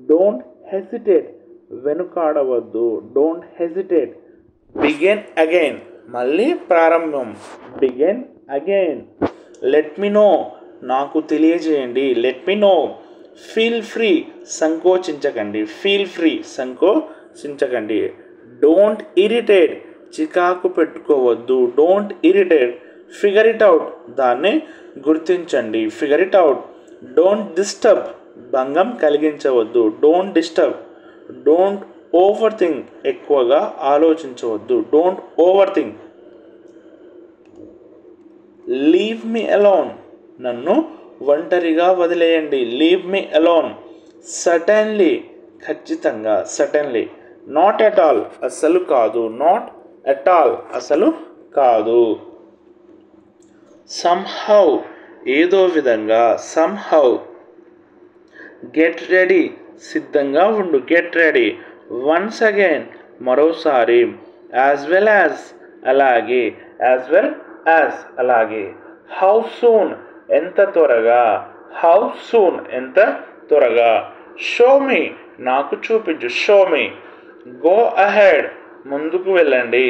Don't hesitate వెనుకాడవద్దు. Don't hesitate. బిగిన్ అగైన్ మళ్ళీ ప్రారంభం. Begin again. Let me know నాకు తెలియజేయండి. Let me know. Feel free సంకోచించకండి. ఫీల్ ఫ్రీ సంకోచించకండి. డోంట్ ఇరిటేట్ చికాకు పెట్టుకోవద్దు. Don't irritate. Figure it out దాన్ని గుర్తించండి. Figure it out. Don't disturb భంగం కలిగించవద్దు. Don't disturb. Don't overthink ఎక్కువగా ఆలోచించవద్దు. Don't overthink. Leave me alone నన్ను ఒంటరిగా వదిలేయండి. Leave me alone. సర్టెన్లీ ఖచ్చితంగా. సర్టెన్లీ. నాట్ ఎట్ ఆల్ అసలు కాదు. నాట్ ఎట్ ఆల్ అసలు కాదు. సమ్హౌ ఏదో విధంగా. సమ్హౌ. గెట్ రెడీ సిద్ధంగా ఉండు. Get ready. వన్స్ అగైన్, మరోసారి. యాజ్ వెల్ యాజ్, అలాగే. యాజ్ వెల్ యాజ్, అలాగే. హౌ సూన్, ఎంత త్వరగా. హౌ సూన్, ఎంత త్వరగా. షో మీ, నాకు చూపించు. Show me. గో అహెడ్, ముందుకు వెళ్ళండి,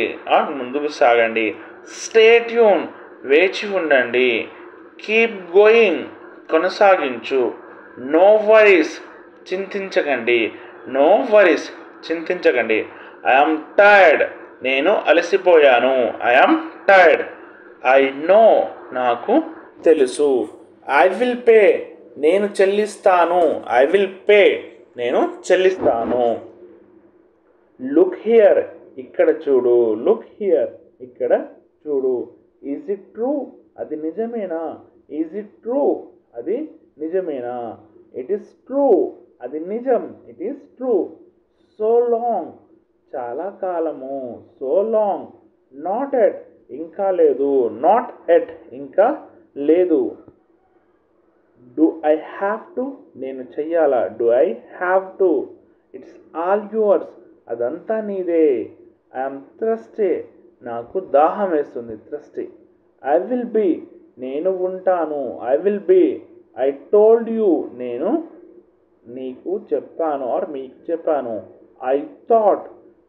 ముందుకు సాగండి. స్టే ట్యూన్, వేచి ఉండండి. కీప్ గోయింగ్, కొనసాగించు. నో వరీస్, చింతించకండి. నో వరీస్, చింతించకండి. ఐఎమ్ టైర్డ్, నేను అలసిపోయాను. I'm tired. ఐ నో, నాకు తెలుసు. ఐ విల్ పే, నేను చెల్లిస్తాను. ఐ విల్ పే, నేను చెల్లిస్తాను. లుక్ హియర్, ఇక్కడ చూడు. లుక్ హియర్, ఇక్కడ చూడు. ఈజ్ ఇట్ ట్రూ, అది నిజమేనా. ఈజ్ ఇట్ ట్రూ, అది నిజమేనా. ఇట్ ఈస్ ట్రూ, అది నిజం. It is true. So long, చాలా కాలము. So long. నాట్ ఎట్, ఇంకా లేదు. నాట్ ఎట్, ఇంకా లేదు. డూ ఐ హ్యావ్ టు, నేను చెయ్యాలా. Do I have to. It's all yours, అదంతా నీదే. ఐఎమ్ థ్రస్టీ, నాకు దాహం వేస్తుంది. థ్రస్టీ. ఐ విల్ బీ, నేను ఉంటాను. I will be. I told you, నేను నీకు చెప్పాను ఆర్ మీకు చెప్పాను. ఐ థాట్,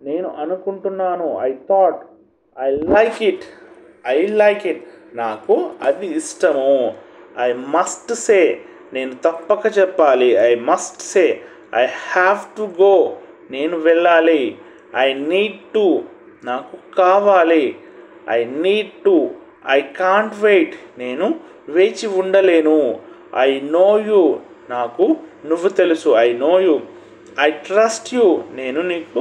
నేను అనుకుంటున్నాను. I thought. I like it, I like it, నాకు అది ఇష్టము. ఐ మస్ట్ సే, నేను తప్పక చెప్పాలి. I must say. I have to go, నేను వెళ్ళాలి. ఐ నీడ్ టు, నాకు కావాలి. I need to. I can't wait, నేను వేచి ఉండలేను. ఐ నో యూ, నాకు నువ్వు తెలుసు. I know you. I trust you, నేను నీకు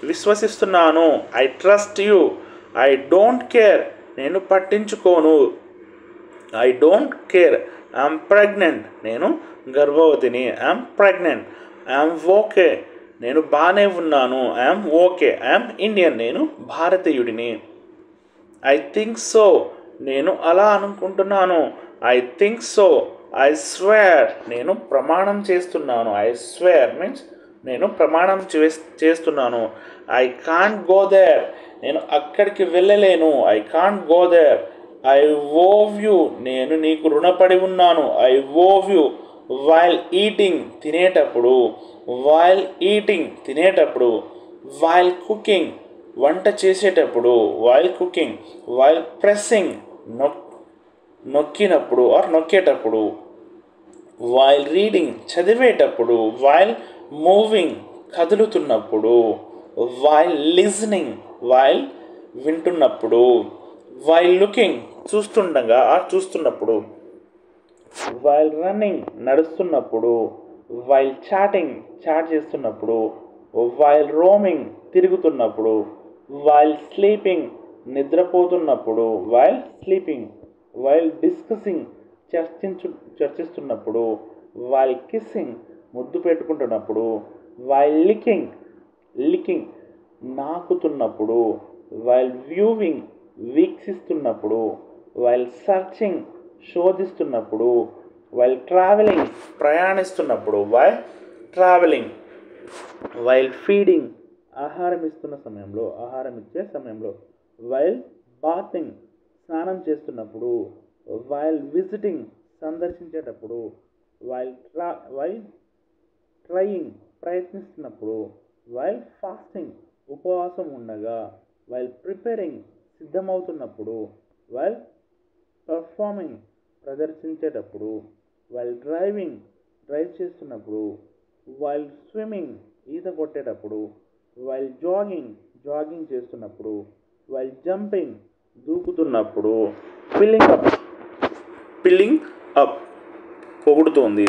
విశ్వసిస్తున్నాను. I trust you. I don't care, నేను పట్టించుకోను. I don't care. I'm pregnant, నేను గర్భవతిని. I'm pregnant. ఐఎమ్ ఓకే, నేను బాగానే ఉన్నాను. I'm okay. ఐఎమ్ ఇండియన్, నేను భారతీయుడిని. ఐ థింక్ సో, నేను అలా అనుకుంటున్నాను. I think so. I swear, నేను ప్రమాణం చేస్తున్నాను. ఐ స్వేర్ మీన్స్ నేను ప్రమాణం చేస్తున్నాను. ఐ కాంట్ గో దేర్, నేను అక్కడికి వెళ్ళలేను. I can't go there. I owe you, నేను నీకు రుణపడి ఉన్నాను. I owe you. While eating, తినేటప్పుడు. వైల్ ఈటింగ్, తినేటప్పుడు. వైల్ కుకింగ్, వంట చేసేటప్పుడు. While cooking. వైల్ ప్రెస్సింగ్, నొక్కినప్పుడు ఆర్ నొక్కేటప్పుడు. వైల్ రీడింగ్, చదివేటప్పుడు. వైల్ మూవింగ్, కదులుతున్నప్పుడు. వైల్ లిజనింగ్, వైల్ వింటున్నప్పుడు. వైల్ లుకింగ్, చూస్తుండగా చూస్తున్నప్పుడు. వైల్ రన్నింగ్, నడుస్తున్నప్పుడు. వైల్ చాటింగ్, చాట్ చేస్తున్నప్పుడు. వైల్ రోమింగ్, తిరుగుతున్నప్పుడు. వైల్ స్లీపింగ్, నిద్రపోతున్నప్పుడు. While sleeping. వైల్ డిస్కసింగ్, చర్చిస్తున్నప్పుడు. వైల్ కిస్సింగ్, ముద్దు పెట్టుకుంటున్నప్పుడు. వైల్ లికింగ్, నాకుతున్నప్పుడు. వైల్ వ్యూవింగ్, వీక్షిస్తున్నప్పుడు. వైల్ సర్చింగ్, శోధిస్తున్నప్పుడు. వైల్ ట్రావెలింగ్, ప్రయాణిస్తున్నప్పుడు. While travelling. వైల్ ఫీడింగ్, ఆహారం ఇస్తున్న సమయంలో, ఆహారం ఇచ్చే సమయంలో. వైల్ బాతింగ్, స్నానం చేస్తున్నప్పుడు. వైల్ విజిటింగ్, సందర్శించేటప్పుడు. వైల్ ట్రయింగ్, ప్రయత్నిస్తున్నప్పుడు. వైల్ ఫాస్టింగ్, ఉపవాసం ఉండగా. వైల్ ప్రిపేరింగ్, సిద్ధమవుతున్నప్పుడు. వైల్ పర్ఫార్మింగ్, ప్రదర్శించేటప్పుడు. వైల్ డ్రైవ్ చేస్తున్నప్పుడు. వైల్ స్విమ్మింగ్, ఈత కొట్టేటప్పుడు. వైల్ జాగింగ్ చేస్తున్నప్పుడు. వైల్ జంపింగ్, దూకుతున్నప్పుడు. పిల్లింగ్ అప్, పొగుడుతోంది.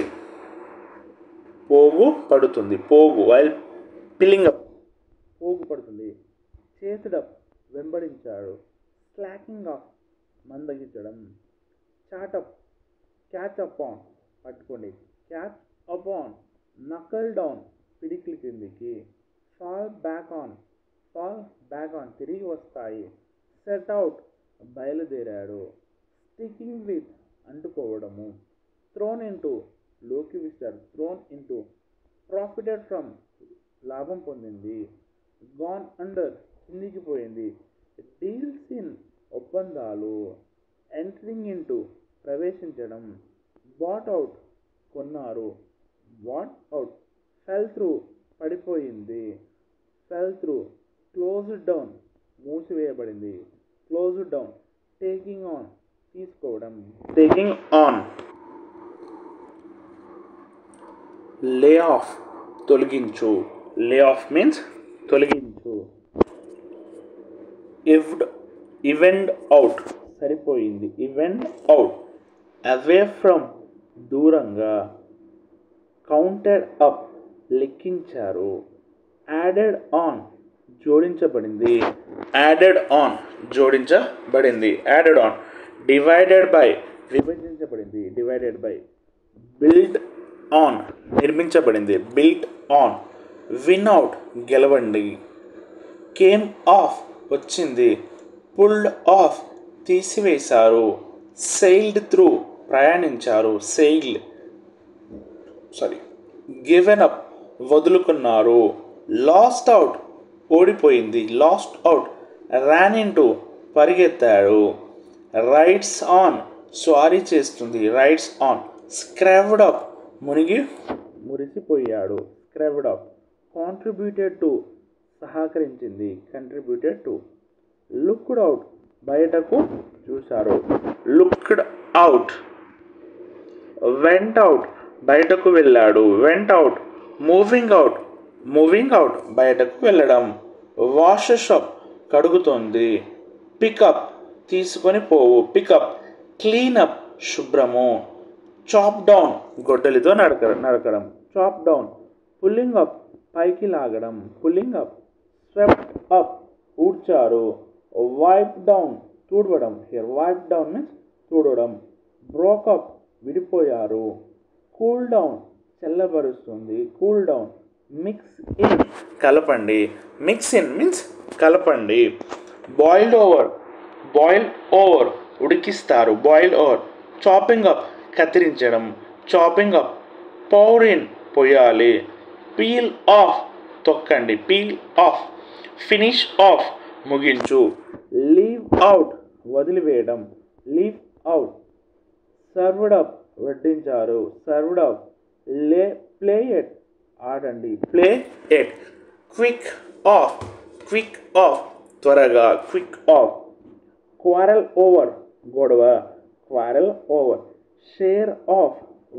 పోగు పడుతుంది. పోగు. వైల్ పిల్లింగ్ అప్, పోగు పడుతుంది. చేస్డ్ అప్, వెంబడించాడు. స్లాకింగ్ ఆఫ్, మందగించడం. చాటప్, క్యాచ్ అప్ ఆన్, పట్టుకోండి. Catch up on. Knuckle down, పిడికిలి కిందికి. ఫాల్ బ్యాక్ ఆన్, తిరిగి వస్తాయి. సెట్ అవుట్, బయలుదేరాడు. స్టికింగ్ విత్, అంటుకోవడము. థ్రోన్ ఇంటూ, లోకి విసిరాడు. థ్రోన్ ఇంటూ, ప్రాఫిటెడ్ ఫ్రమ్ లాభం పొందింది, గాన్ అండర్ కిందికి పోయింది, డీల్స్ ఇన్ ఒప్పందాలు, ఎంటరింగ్ ఇంటూ ప్రవేశించడం, బాట్ అవుట్ కొన్నారు, బాట్ అవుట్, ఫెల్ త్రూ పడిపోయింది, ఫెల్ త్రూ, క్లోజ్డ్ డౌన్ మూసివేయబడింది, క్లోజ్డ్ డౌన్, టేకింగ్ ఆన్ తీసుకోవడం, టేకింగ్ ఆన్, లే ఆఫ్ తొలగించు, లే ఆఫ్ మీన్స్ తొలగించు, ఈవెంట్ అవుట్ సరిపోయింది, ఈవెంట్ అవుట్, అవే ఫ్రమ్ దూరంగా, కౌంటెడ్ అప్ లెక్కించారు, యాడెడ్ ఆన్ జోడించబడింది, యాడెడ్ ఆన్ జోడించబడింది, యాడెడ్ ఆన్, డివైడెడ్ బై విభజించబడింది, డివైడెడ్ బై, బిల్డ్ ఆన్ నిర్మించబడింది, బిల్ట్ ఆన్, విన్ అవుట్ గెలవండి, కేమ్ ఆఫ్ వచ్చింది, పుల్డ్ ఆఫ్ తీసివేశారు, సెయిల్డ్ త్రూ ప్రయాణించారు, గివెన్ అప్ వదులుకున్నారు, లాస్ట్ అవుట్ ఓడిపోయింది, లాస్ట్ అవుట్, ర్యాన్ ఇంటూ పరిగెత్తాడు, రైడ్స్ ఆన్ స్వారీ చేస్తుంది, రైడ్స్ ఆన్, స్క్రావ్డ్ అప్ మురిసిపోయాడు, స్క్రావ్డ్ అప్, కాంట్రిబ్యూటెడ్ టు సహకరించింది, కంట్రిబ్యూటెడ్ టు, లుక్డ్ అవుట్ బయటకు చూశారు, లుక్డ్ అవుట్, వెంట్ అవుట్ బయటకు వెళ్ళాడు, వెంట్ అవుట్, మూవింగ్ అవుట్ బయటకు వెళ్ళడం, వాషెస్ అప్ కడుగుతోంది, పికప్ తీసుకొని పోవు, పికప్, క్లీన్ అప్ శుభ్రము, చాప్ డౌన్ గొడ్డలితో నరకడం, చాప్ డౌన్, పుల్లింగ్ అప్ పైకి లాగడం, పుల్లింగ్ అప్, స్వెప్ట్ అప్ ఊడ్చారు, వైప్ డౌన్ తుడవడం, హియర్ వైప్ డౌన్ మీన్స్ తుడవడం, బ్రోక్ అప్ విడిపోయారు, కూల్ డౌన్ చల్లబరుస్తుంది, కూల్ డౌన్, మిక్స్ ఇన్ కలపండి, మిక్స్ ఇన్ మీన్స్ కలపండి, బాయిల్ ఓవర్ ఉడికిస్తారు, బాయిల్ ఓవర్, చాపింగ్ అప్ కత్తిరించడం, చాపింగ్ అప్, పౌర్ ఇన్ పోయాలి, పీల్ ఆఫ్ తొక్కండి, పీల్ ఆఫ్, ఫినిష్ ఆఫ్ ముగించు, లీవ్ అవుట్ వదిలివేయడం, లీవ్ అవుట్, సర్వ్డ్ అప్ వడ్డించారు, సర్వ్డ్ అప్, ప్లే ఎట్ ఆడండి, ప్లే ఎట్, క్విక్ ఆఫ్ త్వరగా, క్విక్ ఆఫ్, క్వారల్ ఓవర్ గొడవ, క్వారల్ ఓవర్, షేర్ ఆఫ్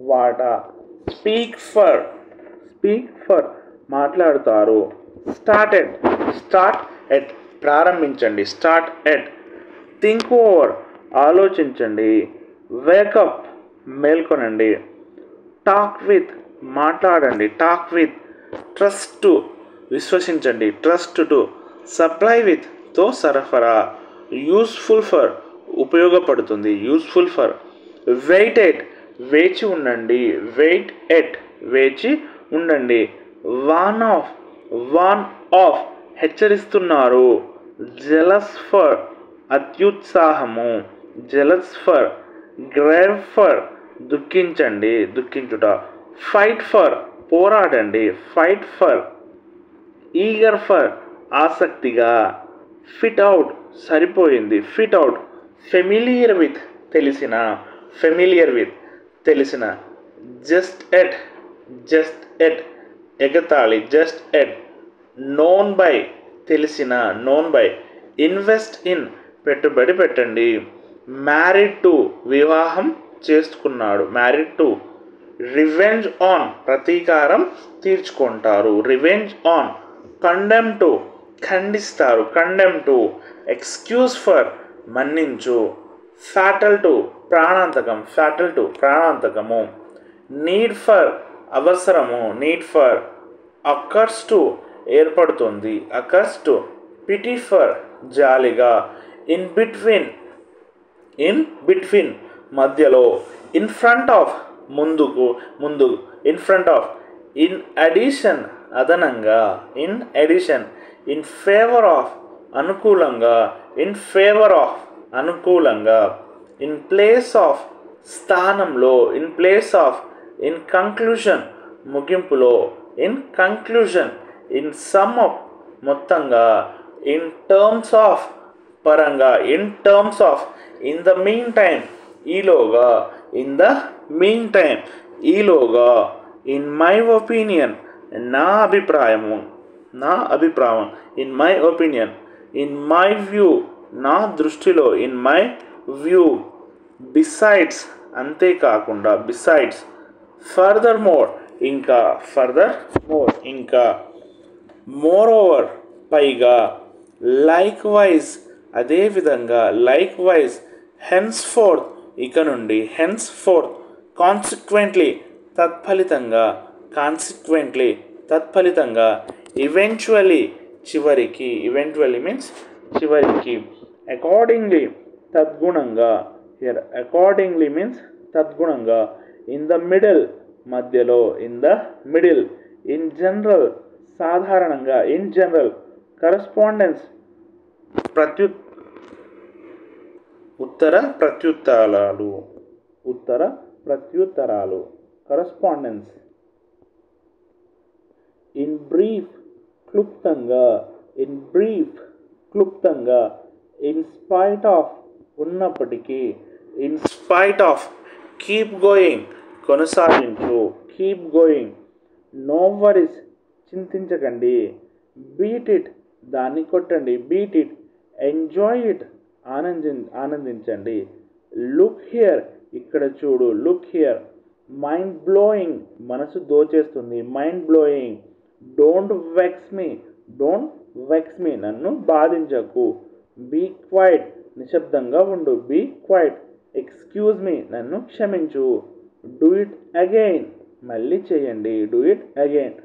వాటా, స్పీక్ ఫర్ మాట్లాడుతారు, స్టార్ట్ ఎట్ ప్రారంభించండి, స్టార్ట్ ఎట్, థింక్ ఓవర్ ఆలోచించండి, వేకప్ మేల్కొనండి, టాక్ విత్ మాట్లాడండి, టాక్ విత్, ట్రస్ట్ విశ్వసించండి, ట్రస్ట్ టు, సప్లై విత్ తో సరఫరా, యూస్ఫుల్ ఫర్ ఉపయోగపడుతుంది, యూస్ఫుల్ ఫర్, వెయిట్ ఎట్ వేచి ఉండండి, వెయిట్ ఎట్ వేచి ఉండండి, వాన్ ఆఫ్ హెచ్చరిస్తున్నారు, jealous for అత్యుత్సాహము, jealous for, grieve for దుఃఖించుట, ఫైట్ ఫర్ పోరాడండి, ఫైట్ ఫర్, ఈగర్ ఫర్ ఆసక్తిగా, ఫిట్ అవుట్ సరిపోయింది, ఫిట్ అవుట్, ఫెమిలియర్ విత్ తెలిసిన, జస్ట్ ఎట్ ఎగతాళి, జస్ట్ ఎట్, నోన్ బై తెలిసిన, నోన్ బై, ఇన్వెస్ట్ ఇన్ పెట్టుబడి పెట్టండి, మ్యారీడ్ టు వివాహం చేసుకున్నాడు, మ్యారీడ్ టు, రివెంజ్ ఆన్ ప్రతీకారం తీర్చుకుంటారు, రివెంజ్ ఆన్, కండెమ్ టు ఖండిస్తారు, కండెమ్ టు, ఎక్స్క్యూజ్ ఫర్ మన్నించు, ఫ్యాటల్ టు ప్రాణాంతకము, నీడ్ ఫర్ అవసరము, నీడ్ ఫర్, అకర్స్ టు ఏర్పడుతుంది, అకర్స్ టు, పిటీ ఫర్ జాలిగా, ఇన్ బిట్వీన్ మధ్యలో, ఇన్ ఫ్రంట్ ఆఫ్ ముందు, in front of, in addition అదనంగా, in addition, in favour of అనుకూలంగా, ఇన్ ఫేవర్ ఆఫ్ అనుకూలంగా, ఇన్ ప్లేస్ ఆఫ్ స్థానంలో, in place of, in conclusion ముగింపులో, in conclusion, in sum up మొత్తంగా, ఇన్ టర్మ్స్ ఆఫ్ పరంగా, in terms of, in the mean time ఈలోగా, ఇన్ ద మీన్ టైం ఈలోగా, ఇన్ మై ఒపీనియన్ నా అభిప్రాయము, నా అభిప్రాయం, in my opinion, in my view నా దృష్టిలో, ఇన్ మై వ్యూ, బిసైడ్స్ అంతేకాకుండా, బిసైడ్స్, ఫర్దర్ మోర్ ఇంకా, ఫర్దర్ మోర్ ఇంకా, మోర్ ఓవర్ పైగా, లైక్ వైజ్ అదేవిధంగా, లైక్ వైజ్, హెన్స్ ఫోర్త్ ఇక నుండి, హెన్స్ ఫోర్త్, కాన్సిక్వెంట్లీ తత్ఫలితంగా, కాన్సిక్వెంట్లీ తత్ఫలితంగా, ఈవెంచువలీ చివరికి, ఈవెంచువలీ మీన్స్ చివరికి, అకార్డింగ్లీ తద్గుణంగా, హియర్ అకార్డింగ్లీ మీన్స్ తద్గుణంగా, ఇన్ ద మిడిల్ మధ్యలో, in the middle, in general సాధారణంగా, ఇన్ జనరల్, కరస్పాండెన్స్ ఉత్తర ప్రత్యుత్తరాలు, ఉత్తర ప్రత్యుత్తరాలు, కరస్పాండెన్స్, ఇన్ బ్రీఫ్ క్లుప్తంగా, ఇన్ బ్రీఫ్ క్లుప్తంగా, ఇన్ స్పైట్ ఆఫ్ ఉన్నప్పటికీ, in spite of, keep going కొనసాగించు, కీప్ గోయింగ్, నో వరీస్ చింతించకండి, బీట్ ఇట్ దాన్ని కొట్టండి, బీట్ ఇట్, ఎంజాయ్ ఇట్ ఆనందించండి, లుక్ హియర్ ఇక్కడ చూడు, లుక్ హియర్, మైండ్ బ్లోయింగ్ మనసు దోచేస్తుంది, mind blowing, don't vex me, don't vex me నన్ను బాధించకు, బీ క్వైట్ నిశ్శబ్దంగా ఉండు, బీ క్వైట్, ఎక్స్క్యూజ్ మీ నన్ను క్షమించు, డూ ఇట్ అగైన్ మళ్ళీ చేయండి, do it again,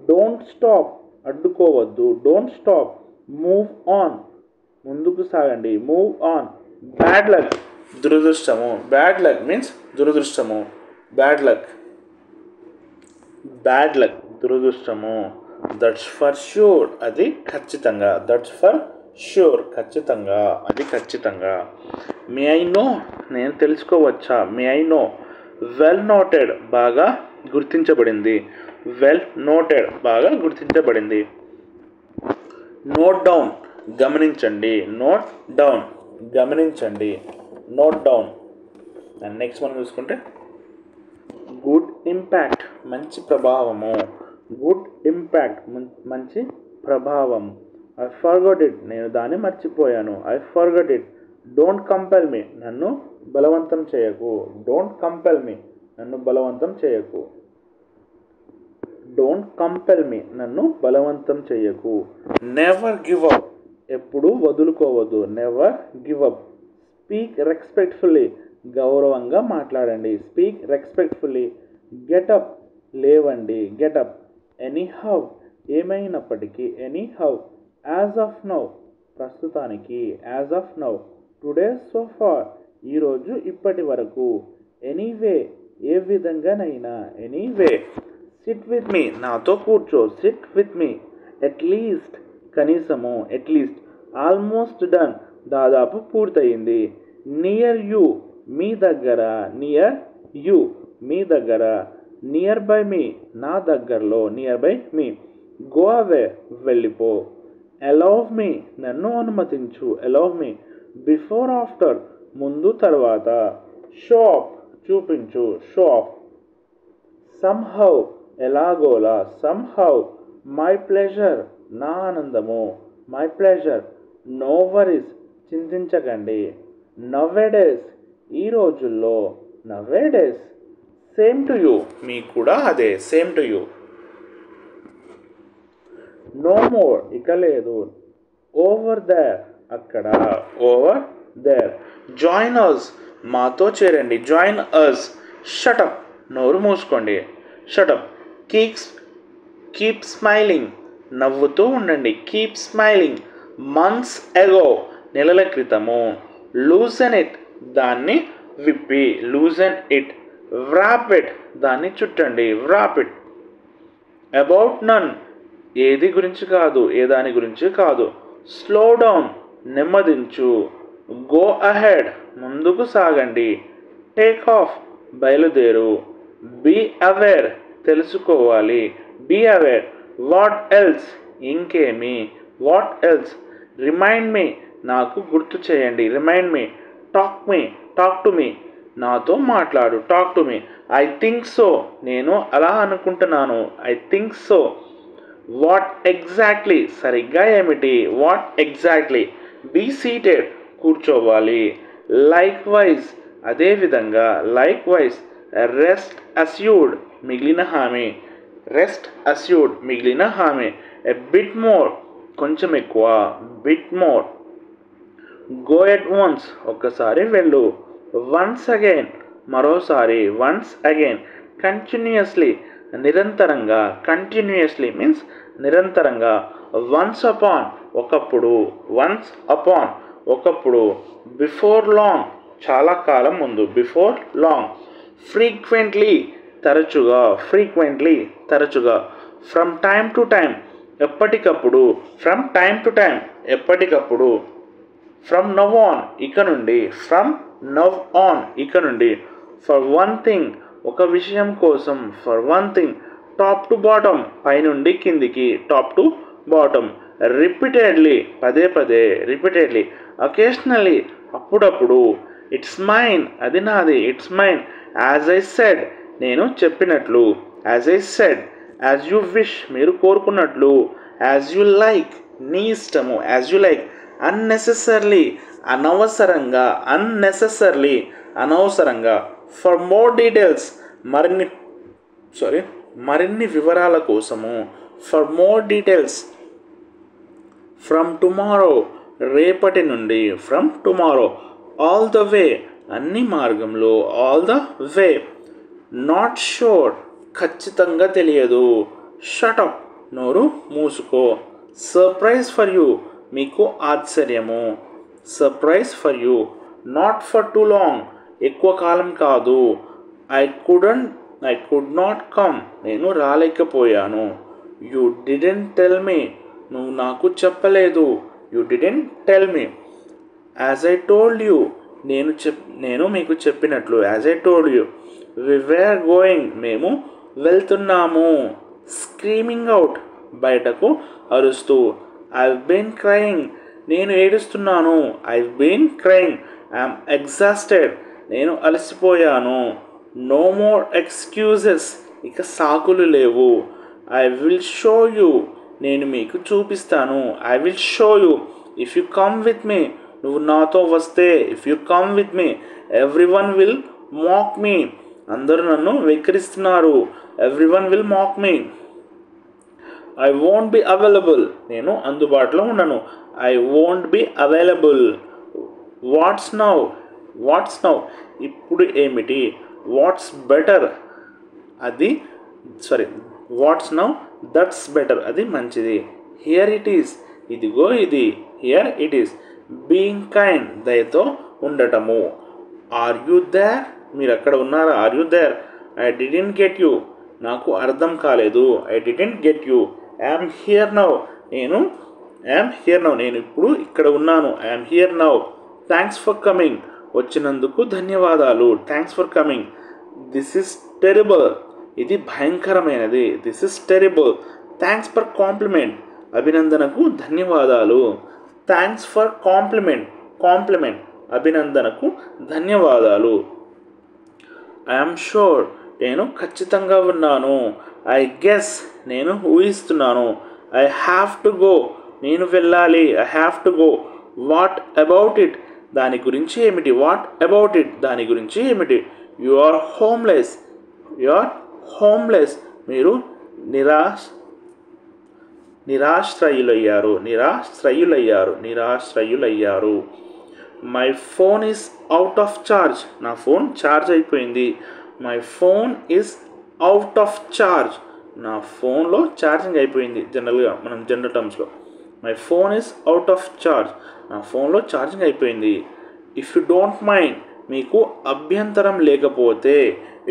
don't stop అడ్డుకోవద్దు, డోంట్ స్టాప్, మూవ్ ఆన్ ముందుకు సాగండి, మూవ్ ఆన్, బ్యాడ్ లక్ దురదృష్టము, బ్యాడ్ లక్ మీన్స్ దురదృష్టము, బ్యాడ్ లక్, బ్యాడ్ లక్ దురదృష్టము, దట్స్ ఫర్ ష్యూర్ అది ఖచ్చితంగా, దట్స్ ఫర్ ష్యూర్ ఖచ్చితంగా, అది ఖచ్చితంగా, మే ఐ నో నేను తెలుసుకోవచ్చా, may I know, well noted బాగా గుర్తించబడింది, వెల్ నోటెడ్ బాగా గుర్తించబడింది, నోట్ డౌన్ గమనించండి, నోట్ డౌన్ గమనించండి, నోట్ డౌన్. అండ్ నెక్స్ట్ మనం చూసుకుంటే గుడ్ ఇంపాక్ట్ మంచి ప్రభావము, గుడ్ ఇంపాక్ట్ మంచి ప్రభావం, ఐ ఫర్గట్ ఇట్ నేను దాన్ని మర్చిపోయాను, I forgot it, don't compel me నన్ను బలవంతం చేయకు, డోంట్ కంపెల్ మీ నన్ను బలవంతం చేయకు, డోంట్ కంపెల్ మీ నన్ను బలవంతం చేయకు, నెవర్ గివ్ అప్ ఎప్పుడు వదులుకోవద్దు, never give up, speak respectfully గౌరవంగా మాట్లాడండి, స్పీక్ రెస్పెక్ట్ఫుల్లీ, గెటప్ లేవండి, గెటప్, ఎనీహౌ ఏమైనప్పటికీ, ఎనీహౌ, యాజ్ ఆఫ్ నౌ ప్రస్తుతానికి, as of now, today so far ఈరోజు ఇప్పటి వరకు, ఎనీవే ఏ విధంగానైనా, ఎనీవే, సిట్ విత్ మీ నాతో కూర్చో, సిట్ విత్ మీ, అట్లీస్ట్ కనీసము, అట్లీస్ట్, ఆల్మోస్ట్ డన్ దాదాపు పూర్తయింది, నియర్ యూ మీ దగ్గర, నియర్ యూ మీ దగ్గర, నియర్ బై మీ నా దగ్గరలో, near by me, go away వెళ్ళిపో, అలౌవ్ మీ నన్ను అనుమతించు, అలౌవ్ మీ, బిఫోర్ ఆఫ్టర్ ముందు తర్వాత, షో ఆఫ్ చూపించు, షో ఆఫ్, సమ్హౌ ఎలాగోలా, సమ్హౌ, మై ప్లెజర్ నా ఆనందము, మై ప్లెజర్, నో వరీస్ చింతించకండి, నవ్వేడేస్ ఈ రోజుల్లో, నవ్వేడేస్, సేమ్ టు యూ మీకు కూడా అదే, same to you, no more ఇక లేదు, ఓవర్ దేర్ అక్కడ, ఓవర్ దేర్, జాయిన్ అస్ మాతో చేరండి, జాయిన్ అస్, షటప్ నోరు మూసుకోండి, షటప్, కీప్ స్మైలింగ్ నవ్వుతూ ఉండండి, కీప్ స్మైలింగ్, మంత్స్ ఎగో నెలల క్రితము, లూజన్ ఇట్ దాన్ని విప్పి, లూజన్ ఇట్, వ్రాప్ ఇట్ దాన్ని చుట్టండి, వ్రాప్ ఇట్, అబౌట్ నన్ ఏది గురించి కాదు, ఏ దాని గురించి కాదు, స్లో డౌన్ నెమ్మదించు, గో అహెడ్ ముందుకు సాగండి, టేక్ ఆఫ్ బయలుదేరు, బీ అవేర్ తెలుసుకోవాలి, బీ అవేర్. వాట్ ఎల్స్, ఇంకేమి. వాట్ ఎల్స్, రిమైండ్ మీ, నాకు గుర్తు చేయండి. Remind me. Talk to me, నాతో మాట్లాడు. Talk to me. I think so, నేను అలా అనుకుంటున్నాను. I think so. What exactly, సరిగ్గా ఏమిటి. What exactly. బీ సీటెడ్, కూర్చోవాలి. లైక్ వైజ్, అదేవిధంగా. Like wise. రెస్ట్ అస్యూర్డ్, మిగిలిన హామీ. రెస్ట్ అస్యూర్డ్, మిగిలిన హామీ. ఎ బిట్ మోర్, కొంచెం ఎక్కువ. Bit more. Go at once, ఒక్కసారి వెళ్ళు. వన్స్ అగైన్, మరోసారి. Once again. కంటిన్యూస్లీ, నిరంతరంగా. కంటిన్యూస్లీ మీన్స్ నిరంతరంగా. వన్స్ అపాన్, ఒకప్పుడు. వన్స్ అపాన్, ఒకప్పుడు. బిఫోర్ లాంగ్, చాలా కాలం ముందు. Before long. ఫ్రీక్వెంట్లీ, తరచుగా. ఫ్రీక్వెంట్లీ, తరచుగా. ఫ్రమ్ టైమ్ టు టైమ్, ఎప్పటికప్పుడు. ఫ్రమ్ టైమ్ టు టైమ్, ఎప్పటికప్పుడు. ఫ్రమ్ నవ్ ఆన్, ఇక నుండి. ఫ్రమ్ నవ్ ఆన్, ఇక నుండి. ఫర్ వన్ థింగ్, ఒక విషయం కోసం. For one thing. Top to bottom, పైనుండి కిందికి. Top to bottom. రిపీటెడ్లీ, పదే పదే. రిపీటెడ్లీ. అకేషనల్లీ, అప్పుడప్పుడు. ఇట్స్ మైన్, అది నాది. It's mine. As I said, నేను చెప్పినట్లు. As I said. As you wish, మీరు కోరుకున్నట్లు. యాజ్ యూ లైక్, నీ ఇష్టము. As you like. అన్నెసెసర్లీ, అనవసరంగా. అన్నెసెసర్లీ, అనవసరంగా. ఫర్ మోర్ డీటెయిల్స్, మరిన్ని వివరాల కోసము. For more details. From tomorrow, రేపటి నుండి. From tomorrow. All the way, అన్ని మార్గంలో. All the way. Not sure, ఖచ్చితంగా తెలియదు. షటప్, నోరు మూసుకో. సర్ప్రైజ్ ఫర్ యూ, మీకు ఆశ్చర్యము. Surprise for you. Not for too long, ఎక్కువ కాలం కాదు. ఐ కుడ్ నాట్ కమ్, నేను రాలేకపోయాను. యూ డిడెంట్ టెల్ మీ, నువ్వు నాకు చెప్పలేదు. You didn't tell me. As I told you, నేను మీకు చెప్పినట్లు. As I told you. We were going, మేము వెళ్తున్నాము. స్క్రీమింగ్ అవుట్, బయటకు అరుస్తూ. ఐవ్ బీన్ క్రయింగ్, నేను ఏడుస్తున్నాను. I've been crying. I'm exhausted, నేను అలసిపోయాను. నో మోర్ ఎక్స్క్యూజెస్, ఇక సాకులు లేవు. ఐ విల్ షో యూ, నేను మీకు చూపిస్తాను. I will show you. If you come with me, నువ్వు నాతో వస్తే. If you come with me. Everyone will mock me, అందరూ నన్ను వెక్కిరిస్తున్నారు. Everyone will mock me. I won't be available, నేను అందుబాటులో ఉండను. I won't be available. What's now, ఇప్పుడు ఏమిటి. What's better, what's now, that's better, అది మంచిది. హియర్ ఇట్ ఈస్, ఇదిగో ఇది. Here it is. Being kind, దయతో ఉండటము. ఆర్ యూ దేర్, మీరు అక్కడ ఉన్నారా. Are you there. I didn't get you, నాకు అర్థం కాలేదు. I didn't get you. I'm here now, నేను ఇప్పుడు ఇక్కడ ఉన్నాను. I'm here now. Thanks for coming, వచ్చినందుకు ధన్యవాదాలు. Thanks for coming. This is terrible, ఇది భయంకరమైనది. This is terrible. Thanks for compliment, అభినందనకు ధన్యవాదాలు. థ్యాంక్స్ ఫర్ కాంప్లిమెంట్, అభినందనకు ధన్యవాదాలు. ఐఎమ్ షూర్, నేను ఖచ్చితంగా ఉన్నాను. ఐ గెస్, నేను ఊహిస్తున్నాను. ఐ హ్యావ్ టు గో, నేను వెళ్ళాలి. I have to go. What about it, దాని గురించి ఏమిటి. వాట్ అబౌట్ ఇట్, దాని గురించి ఏమిటి. యు ఆర్ హోమ్లెస్, మీరు నిరాశ్రయులయ్యారు. My phone is out of charge, నా ఫోన్ ఛార్జ్ అయిపోయింది. My phone is out of charge, నా ఫోన్లో ఛార్జింగ్ అయిపోయింది. జనరల్గా మనం జనరల్ టర్మ్స్లో my phone is out of charge, నా ఫోన్లో ఛార్జింగ్ అయిపోయింది. ఇఫ్ యు డోంట్ మైండ్, మీకు అభ్యంతరం లేకపోతే.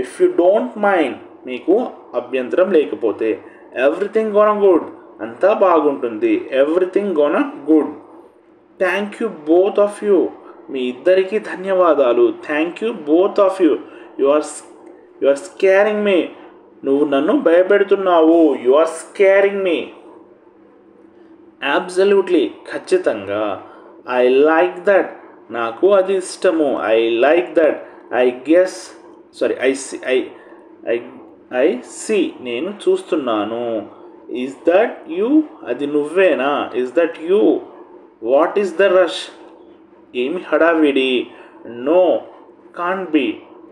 ఇఫ్ యు డోంట్ మైండ్, మీకు అభ్యంతరం లేకపోతే. ఎవ్రీథింగ్ గోనా గుడ్, అంతా బాగుంటుంది. Everything gonna good. Thank you both of you, మీ ఇద్దరికీ ధన్యవాదాలు. Thank you both of you. You are scaring me, నువ్వు నన్ను భయపెడుతున్నావు. You are scaring me. Absolutely, ఖచ్చితంగా. ఐ లైక్ దట్, నాకు అది ఇష్టము. I like that. I guess sorry I see I I I see నేను చూస్తున్నాను. ఈజ్ దట్ యూ, అది నువ్వేనా? Is that you? What is the rush, ఏమి హడావిడి? నో కాంట్ బి,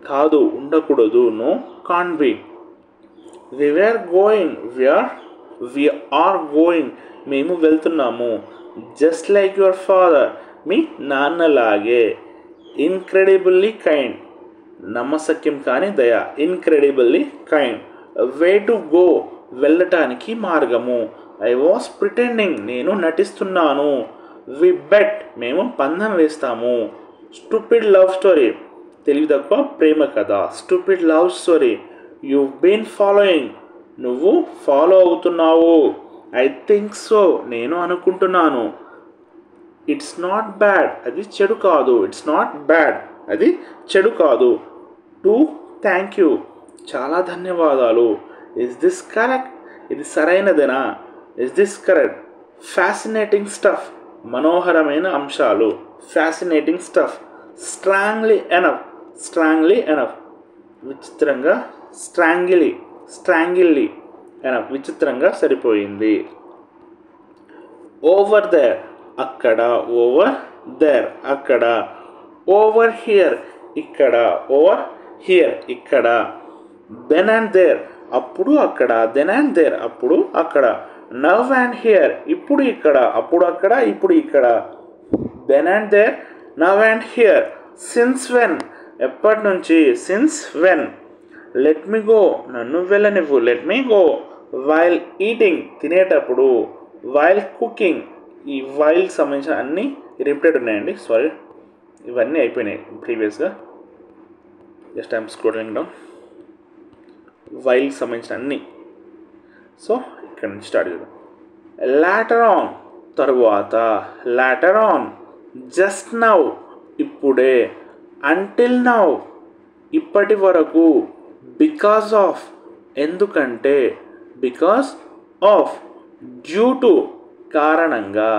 కాదు ఉండకూడదు. No can't be. We are going, మేము వెళ్తున్నాము. జస్ట్ లైక్ యువర్ ఫాదర్, మీ నాన్నలాగే. ఇన్క్రెడిబుల్లీ కైండ్, నమ్మశక్యం కాని దయ. Incredibly kind. Way to go, వెళ్ళటానికి మార్గము. ఐ వాస్ ప్రిటెండింగ్, నేను నటిస్తున్నాను. వి బెట్, మేము పందెం వేస్తాము. స్టూపిడ్ లవ్ స్టోరీ, తెలివి తక్కువ ప్రేమ కథ. Stupid love story. You been following, నువ్వు ఫాలో అవుతున్నావు. ఐ థింక్ సో, నేను అనుకుంటున్నాను. ఇట్స్ నాట్ బ్యాడ్, అది చెడు కాదు. ఇట్స్ నాట్ బ్యాడ్, అది చెడు కాదు. టు థ్యాంక్ యూ, చాలా ధన్యవాదాలు. ఇస్ దిస్ కరెక్ట్, ఇది సరైనదేనా? Is this correct? Fascinating stuff, మనోహరమైన అంశాలు. Fascinating stuff. Strongly enough, strongly enough, విచిత్రంగా. స్ట్రాంగిల్లీ ఎనఫ్, విచిత్రంగా సరిపోయింది. ఓవర్ దేర్, అక్కడ. ఓవర్ దేర్, అక్కడ. ఓవర్ హియర్, ఇక్కడ. ఓవర్ హియర్, ఇక్కడ. దెన్ అండ్ దేర్, అప్పుడు అక్కడ. దెన్ అండ్ దేర్, అప్పుడు అక్కడ. నవ్ అండ్ హియర్, ఇప్పుడు ఇక్కడ, అప్పుడు అక్కడ, ఇప్పుడు ఇక్కడ. Then and there, now and here. Since when, ఎప్పటి నుంచి. Since when. Let me go, నన్ను వెళ్ళనివ్వు. Let me go. While eating, తినేటప్పుడు. వైల్ కుకింగ్, ఈ వైల్ సంబంధించిన అన్నీ రిపీటెడ్ ఉన్నాయండి. సారీ, ఇవన్నీ అయిపోయినాయి ప్రీవియస్గా. Just I'm scrolling down. While సంబంధించిన అన్నీ. సో ఇక్కడ నుంచి స్టార్ట్ చేద్దాం. లాటర్ ఆన్, తరువాత. Later on. జస్ట్ నౌ, ఇప్పుడే. అంటిల్ నౌ, ఇప్పటి వరకు. బికాస్ ఆఫ్, ఎందుకంటే. Because of. డ్యూ టు, కారణంగా.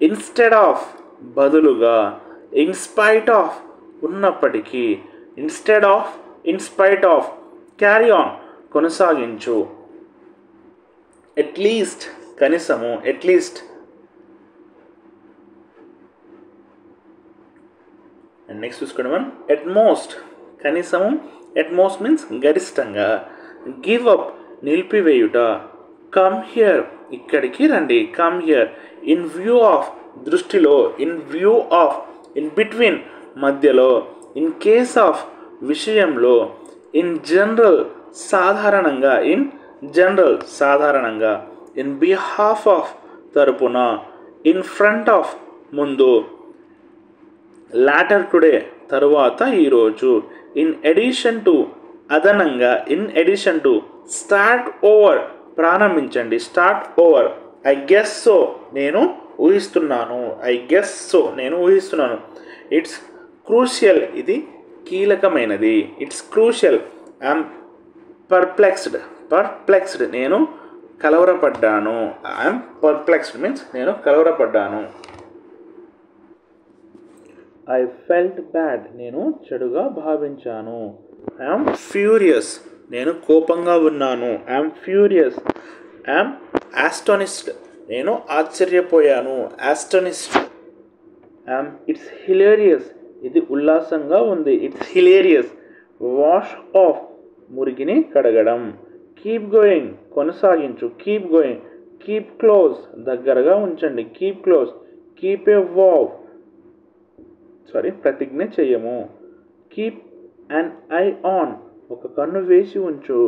ఇన్స్టెడ్ ఆఫ్, బదులుగా. ఇన్స్పైట్ ఆఫ్, ఉన్నప్పటికీ. Instead of, in spite of. Carry on, కొనసాగించు. అట్లీస్ట్, కనీసము. అట్లీస్ట్. అండ్ నెక్స్ట్ చూసుకోండి మనం. అట్మోస్ట్, కనీసము. అట్మోస్ట్ మీన్స్ గరిష్టంగా. గివ్ అప్, నిలిపివేయుట. కమ్ హియర్, ఇక్కడికి రండి. Come here. In view of, దృష్టిలో. In view of. In between, మధ్యలో. ఇన్ కేస్ ఆఫ్, విషయంలో. ఇన్ జనరల్, సాధారణంగా. ఇన్ జనరల్, సాధారణంగా. ఇన్ బిహాఫ్ ఆఫ్, తరపున. ఇన్ ఫ్రంట్ ఆఫ్, ముందు. లాటర్ టుడే, తరువాత, ఈరోజు. ఇన్ ఎడిషన్ టు, అదనంగా. In addition to. Start over, ప్రారంభించండి. Start over. I guess so, నేను ఊహిస్తున్నాను. ఐ గెస్ సో, నేను ఊహిస్తున్నాను. ఇట్స్ క్రూషియల్, ఇది కీలకమైనది. It's crucial. ఐఎమ్ పర్ప్లెక్స్డ్, నేను కలవరపడ్డాను. ఐఎమ్ పర్ప్లెక్స్డ్ మీన్స్ నేను కలవరపడ్డాను. ఐ ఫెల్ట్ బ్యాడ్, నేను చెడుగా భావించాను. ఐఎమ్ ఫ్యూరియస్, నేను కోపంగా ఉన్నాను. I'm furious. ఐఎమ్ ఆస్టోనిస్డ్, నేను ఆశ్చర్యపోయాను. ఆస్టోనిస్డ్. ఐఎమ్ ఇట్స్ హిలేరియస్, ఇది ఉల్లాసంగా ఉంది. It's hilarious. వాష్ ఆఫ్, మురికిని కడగడం. కీప్ గోయింగ్, కొనసాగించు. Keep going. కీప్ క్లోజ్, దగ్గరగా ఉంచండి. Keep close. Keep a vow, ప్రతిజ్ఞ చెయ్యము. కీప్ అన్ ఐ ఆన్, ఒక కన్ను వేసి ఉంచు.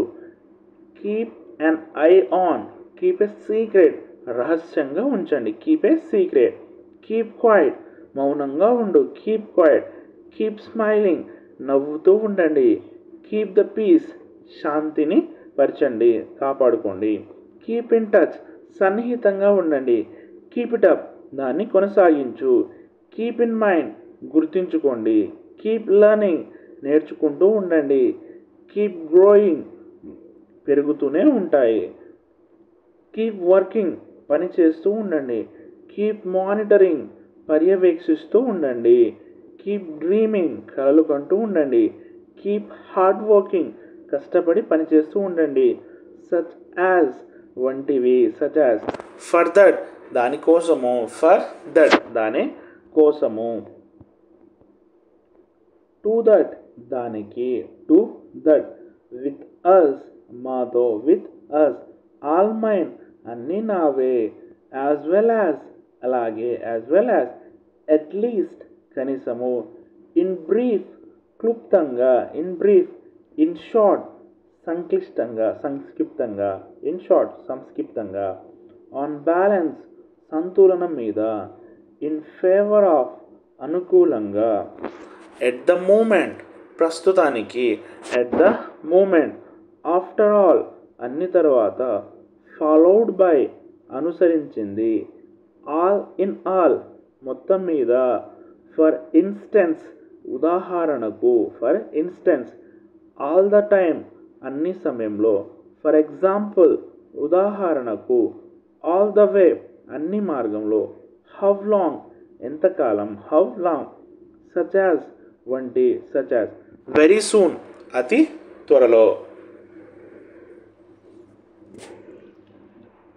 Keep an eye on. Keep a secret, రహస్యంగా ఉంచండి. Keep a secret. Keep quiet, మౌనంగా ఉండు. Keep quiet. కీప్ స్మైలింగ్, నవ్వుతూ ఉండండి. కీప్ ద పీస్, శాంతిని పరచండి, కాపాడుకోండి. కీప్ ఇన్ టచ్, సన్నిహితంగా ఉండండి. కీప్ ఇట్ అప్, దాన్ని కొనసాగించు. కీప్ ఇన్ మైండ్, గుర్తుంచుకోండి. కీప్ లెర్నింగ్, నేర్చుకుంటూ ఉండండి. కీప్ గ్రోయింగ్, పెరుగుతూనే ఉంటాయి. కీప్ వర్కింగ్ పని చేస్తూ ఉండండి. కీప్ మానిటరింగ్ పర్యవేక్షిస్తూ ఉండండి. కీప్ డ్రీమింగ్ కలలు కంటూ ఉండండి. కీప్ హార్డ్ వర్కింగ్ కష్టపడి పనిచేస్తూ ఉండండి. సచ్ యాజ్ వంటివి. సచ్ యాజ్ ఫర్ దట్ దానికోసము. ఫర్ దట్ దాని కోసము. టు దట్ దానికి. టు దట్ విత్ అస్ మాతో. విత్ అస్ ఆల్ మైన్ అన్నీ నావే. యాజ్ వెల్ యాజ్ అలాగే. యాజ్ వెల్ యాజ్ అట్లీస్ట్ కనీసము. ఇన్ బ్రీఫ్ క్లుప్తంగా. In brief. ఇన్ షార్ట్ సంక్లిష్టంగా సంక్షిప్తంగా. ఇన్ షార్ట్ సంక్షిప్తంగా. ఆన్ బ్యాలెన్స్ సంతులనం మీద. ఇన్ ఫేవర్ ఆఫ్ అనుకూలంగా. ఎట్ ద మూమెంట్ ప్రస్తుతానికి. At the moment. After all అన్ని తర్వాత. ఫాలోడ్ బై అనుసరించింది. ఆల్ ఇన్ ఆల్ మొత్తం మీద. ఫర్ ఇన్స్టెన్స్ ఉదాహరణకు. For instance. All the time అన్ని సమయంలో. ఫర్ ఎగ్జాంపుల్ ఉదాహరణకు. ఆల్ ద వే అన్ని మార్గంలో. హౌ లాంగ్ ఎంతకాలం. How long. సచ్ యాజ్ వంటి. సచ్ యాజ్ వెరీ సూన్ అతి త్వరలో.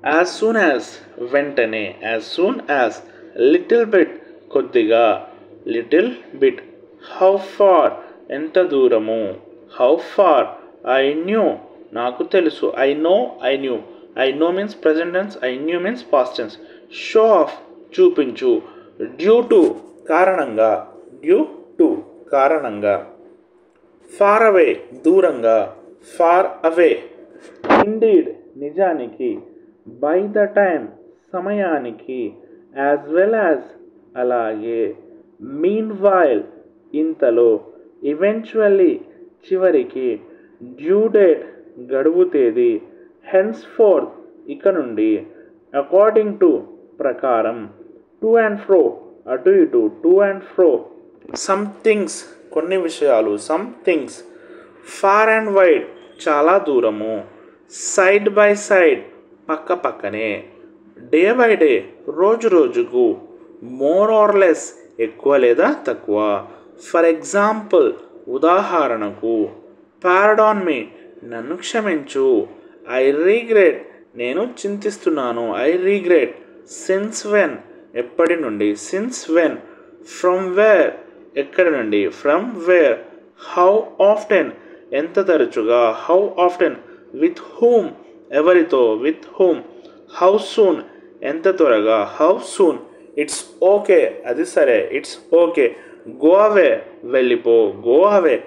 యాజ్ సూన్ యాజ్ వెంటనే. As soon as little bit కొద్దిగా. Little bit. హౌ ఫార్ ఎంత దూరము. How far. ఐ న్యూ నాకు తెలుసు. I know. I knew. I know means present tense. I knew means past tense. Show off చూపించు. డ్యూ టు కారణంగా. డ్యూ టు కారణంగా. ఫార్ అవే దూరంగా. Far away. ఇండీడ్ నిజానికి. బై ద టైమ్ సమయానికి. యాజ్ వెల్ యాజ్ అలాగే. మీన్ వైల్ ఇంతలో. ఈవెన్చువల్లీ చివరికి. డ్యూ డేట్ గడువు తేదీ. హెన్స్ ఫోర్త్ ఇక నుండి. అకార్డింగ్ టు ప్రకారం. టు అండ్ ఫ్రో అటు ఇటు. To and fro. Some things కొన్ని విషయాలు. Some things. Far and wide చాలా దూరము. సైడ్ బై సైడ్ పక్క పక్కనే. డే బై డే రోజు రోజుకు. మోర్ ఆర్ లెస్ ఎక్కువ లేదా తక్కువ. ఫర్ ఎగ్జాంపుల్ ఉదాహరణకు. పార్డాన్ మీ నన్ను క్షమించు. ఐ రీగ్రెట్ నేను చింతిస్తున్నాను. I regret. సిన్స్ వెన్ ఎప్పటి నుండి. Since when. ఫ్రమ్ వేర్ ఎక్కడి నుండి. From where. హౌ ఆఫ్టెన్ ఎంత తరచుగా. How often. విత్ హూమ్ ఎవరితో. With whom. హౌ సూన్ ఎంత త్వరగా. How soon. ఇట్స్ ఓకే అది సరే. It's okay. గో అవే వెళ్ళిపో. Go away.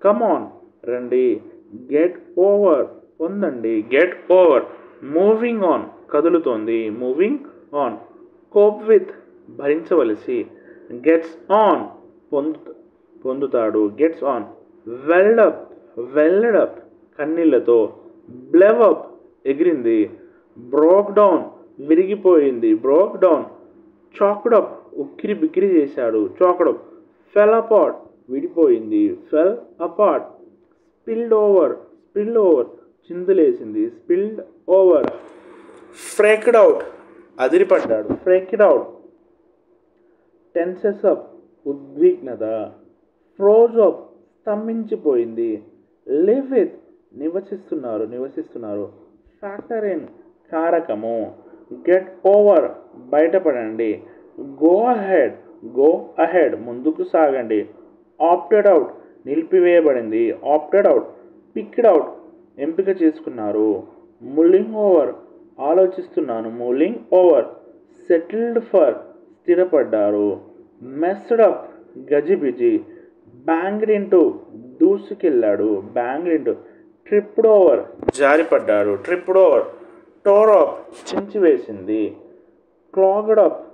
కమ్ ఆన్ రండి. గెట్ ఓవర్ పొందండి. Get over. మూవింగ్ ఆన్ కదులుతోంది. Moving on. కోప్ విత్ భరించవలసి. గెట్స్ ఆన్ పొందుతాడు. Gets on. వెల్డప్ వెళ్ళడప్ కన్నీళ్లతో. బ్లెవప్ ఎగిరింది. బ్రోక్ డౌన్ విరిగిపోయింది. Broke down. చాక్డప్ ఉక్కిరి బిక్కిరి చేశాడు. చాక్డప్. ఫెల్ అపార్ట్ విడిపోయింది. Fell apart. Spilled over spilled over చిందులేసింది. Spilled over. ఫ్రేక్డ్ అవుట్ అదిరిపడ్డాడు. Freaked out. టెన్సెస్ అప్ ఉద్విగ్నత. ఫ్రోజ్ అప్ స్తంభించిపోయింది. లివ్ విత్ నివసిస్తున్నారు. Factor in కారకము. గెట్ ఓవర్ బయటపడండి. గో అహెడ్ ముందుకు సాగండి. ఆప్టెడ్ అవుట్ నిలిపివేయబడింది. Opted out. పిక్డ్ అవుట్ ఎంపిక చేసుకున్నారు. ముల్లింగ్ ఓవర్ ఆలోచిస్తున్నాను. Mulling over. సెటిల్డ్ ఫర్ స్థిరపడ్డారు. మెస్డ్ అప్ గజిబిజి. బ్యాంగ్డ్ ఇంటూ దూసుకెళ్ళాడు. Banged into. ట్రిప్డ్ ఓవర్ జారిపడ్డాడు. Tripped over. టోర్ అప్ చించివేసింది. క్లాగ్డ్ అప్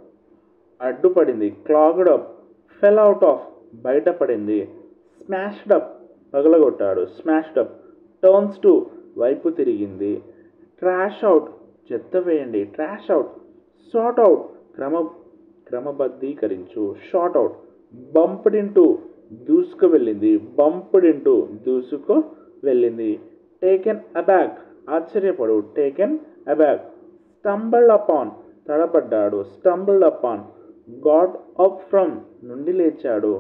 అడ్డుపడింది. Clogged up. Fell out of బయటపడింది. స్మాష్డ్ అప్ పగలగొట్టాడు. Smashed up. టర్న్స్ టు వైపు తిరిగింది. ట్రాష్ అవుట్ చెత్త వేయండి. Trash out. సార్ట్ అవుట్ క్రమబద్ధీకరించు. Short out. బంప్డ్ ఇంటూ దూసుకు వెళ్ళింది. బంప్డ్ ఇంటూ దూసుకు వెళ్ళింది. టేకెన్ అబ్యాక్ ఆశ్చర్యపడు, టేకెన్ అబ్యాక్. స్టంబల్డ్ అపాన్ తడబడ్డాడు, stumbled upon. Got up from నుండి లేచాడు.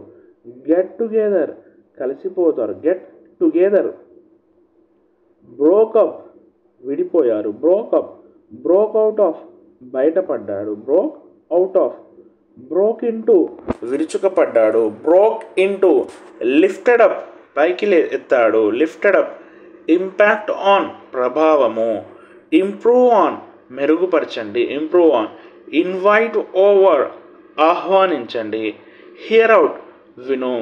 గెట్ టుగెదర్ కలిసిపోతారు, గెట్ టుగెదర్. బ్రోకప్ విడిపోయారు, బ్రోకప్. బ్రోక్ అవుట్ ఆఫ్ బయటపడ్డాడు, broke out of. Broke into విరుచుకపడ్డాడు, బ్రోక్ ఇంటూ. లిఫ్టెడ్ అప్ పైకి ఎత్తాడు, లిఫ్టెడ్ అప్. ఇంపాక్ట్ ఆన్ ప్రభావము. ఇంప్రూవ్ ఆన్ మెరుగుపరచండి, ఇంప్రూవ్ ఆన్. ఇన్వైట్ ఓవర్ ఆహ్వానించండి. హియర్ అవుట్ విను,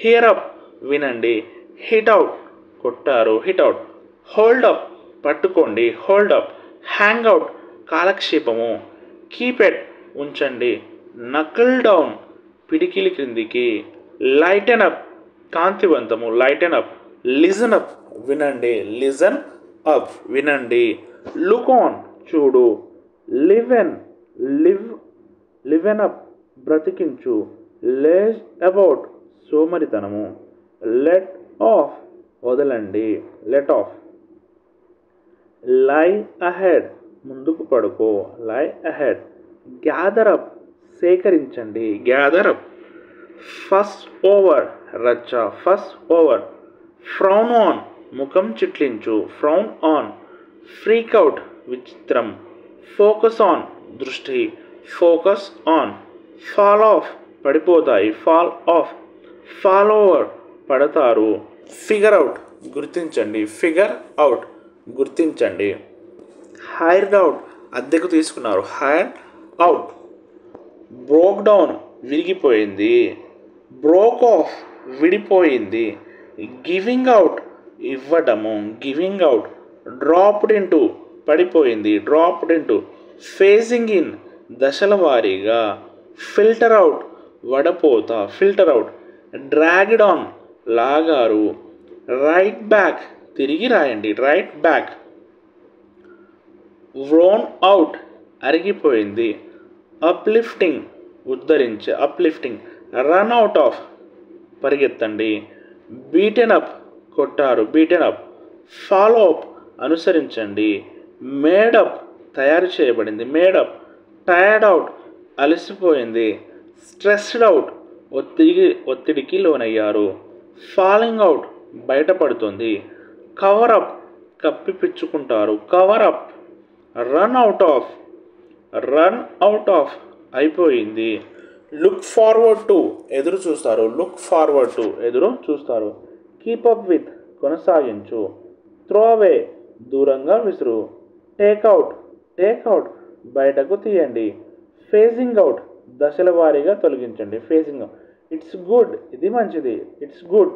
హియర్ అప్ వినండి. హిట్ అవుట్ కొట్టారు, హిట్ అవుట్. హోల్డ్ అప్ పట్టుకోండి, హోల్డ్ అప్. హ్యాంగ్ అవుట్ కాలక్షేపము. కీప్ ఎట్ ఉంచండి. నకిల్ డౌన్ పిడికిలి క్రిందికి. లైటెన్ అప్ కాంతివంతము, లైటెన్ అప్. లిజన్ అప్ వినండి, లిజన్ అప్ వినండి. లుక్ ఆన్ చూడు. లివెన్ లివెన్ అప్ బ్రతికించు. లేజ్ అబౌట్ సోమరితనము. లెట్ ఆఫ్ వదలండి, లెట్ ఆఫ్. లై అహెడ్ ముందుకు పడుకో, లై అహెడ్. గ్యాదర్ అప్ సేకరించండి, గ్యాదర్ అప్. ఫస్ట్ ఓవర్ రచ్చ, ఫస్ట్ ఓవర్. ఫ్రౌన్ ఆన్ ముఖం చిట్లించు, ఫ్రౌన్ ఆన్. ఫ్రీక్ అవుట్ విచిత్రం. ఫోకస్ ఆన్ దృష్టి, ఫోకస్ ఆన్. ఫాల్ ఆఫ్ పడిపోతాయి, ఫాల్ ఆఫ్. ఫాల్ ఓవర్ పడతారు. ఫిగర్ అవుట్ గుర్తించండి, ఫిగర్ అవుట్ గుర్తించండి. హైర్డ్ అవుట్ అద్దెకు తీసుకున్నారు, హైర్డ్ అవుట్. బ్రోక్ డౌన్ విరిగిపోయింది, బ్రోక్ ఆఫ్ విడిపోయింది. గివింగ్ అవుట్ ఇవ్వడము, గివింగ్ అవుట్. డ్రాప్డ్ ఇంటూ పడిపోయింది, డ్రాప్డ్ ఇంటూ. ఫేజింగ్ ఇన్ దశల వారీగా. ఫిల్టర్ అవుట్ వడపోత, ఫిల్టర్ అవుట్. డ్రాగ్డ్ ఆన్ లాగారు. రైట్ బ్యాక్ తిరిగి రాయండి, రైట్ బ్యాక్. వ్రోన్ అవుట్ అరిగిపోయింది. అప్లిఫ్టింగ్ ఉద్ధరించే, అప్లిఫ్టింగ్. రన్ అవుట్ ఆఫ్ పరిగెత్తండి. బీటెన్ అప్ కొట్టారు, బీటెన్ అప్. ఫాలో అప్ అనుసరించండి. మేడప్ తయారు చేయబడింది, మేడప్. టైర్డ్ అవుట్ అలసిపోయింది. స్ట్రెస్డ్ అవుట్ ఒత్తిడికి లోనయ్యారు. ఫాలింగ్ అవుట్ బయటపడుతుంది. కవర్ అప్ కప్పిపుచ్చుకుంటారు, cover up. Run out of, run out of అయిపోయింది. లుక్ ఫార్వర్డ్ టు ఎదురు చూస్తారు, లుక్ ఫార్వర్డ్ టు ఎదురు చూస్తారు. కీప్ అప్ విత్ కొనసాగించు. త్రో అవే దూరంగా విసురు. టేక్అవుట్ టేక్అవుట్ బయటకు తీయండి. ఫేజింగ్ అవుట్ దశల వారీగా తొలగించండి, ఫేజింగ్ అవుట్. ఇట్స్ గుడ్ ఇది మంచిది, ఇట్స్ గుడ్.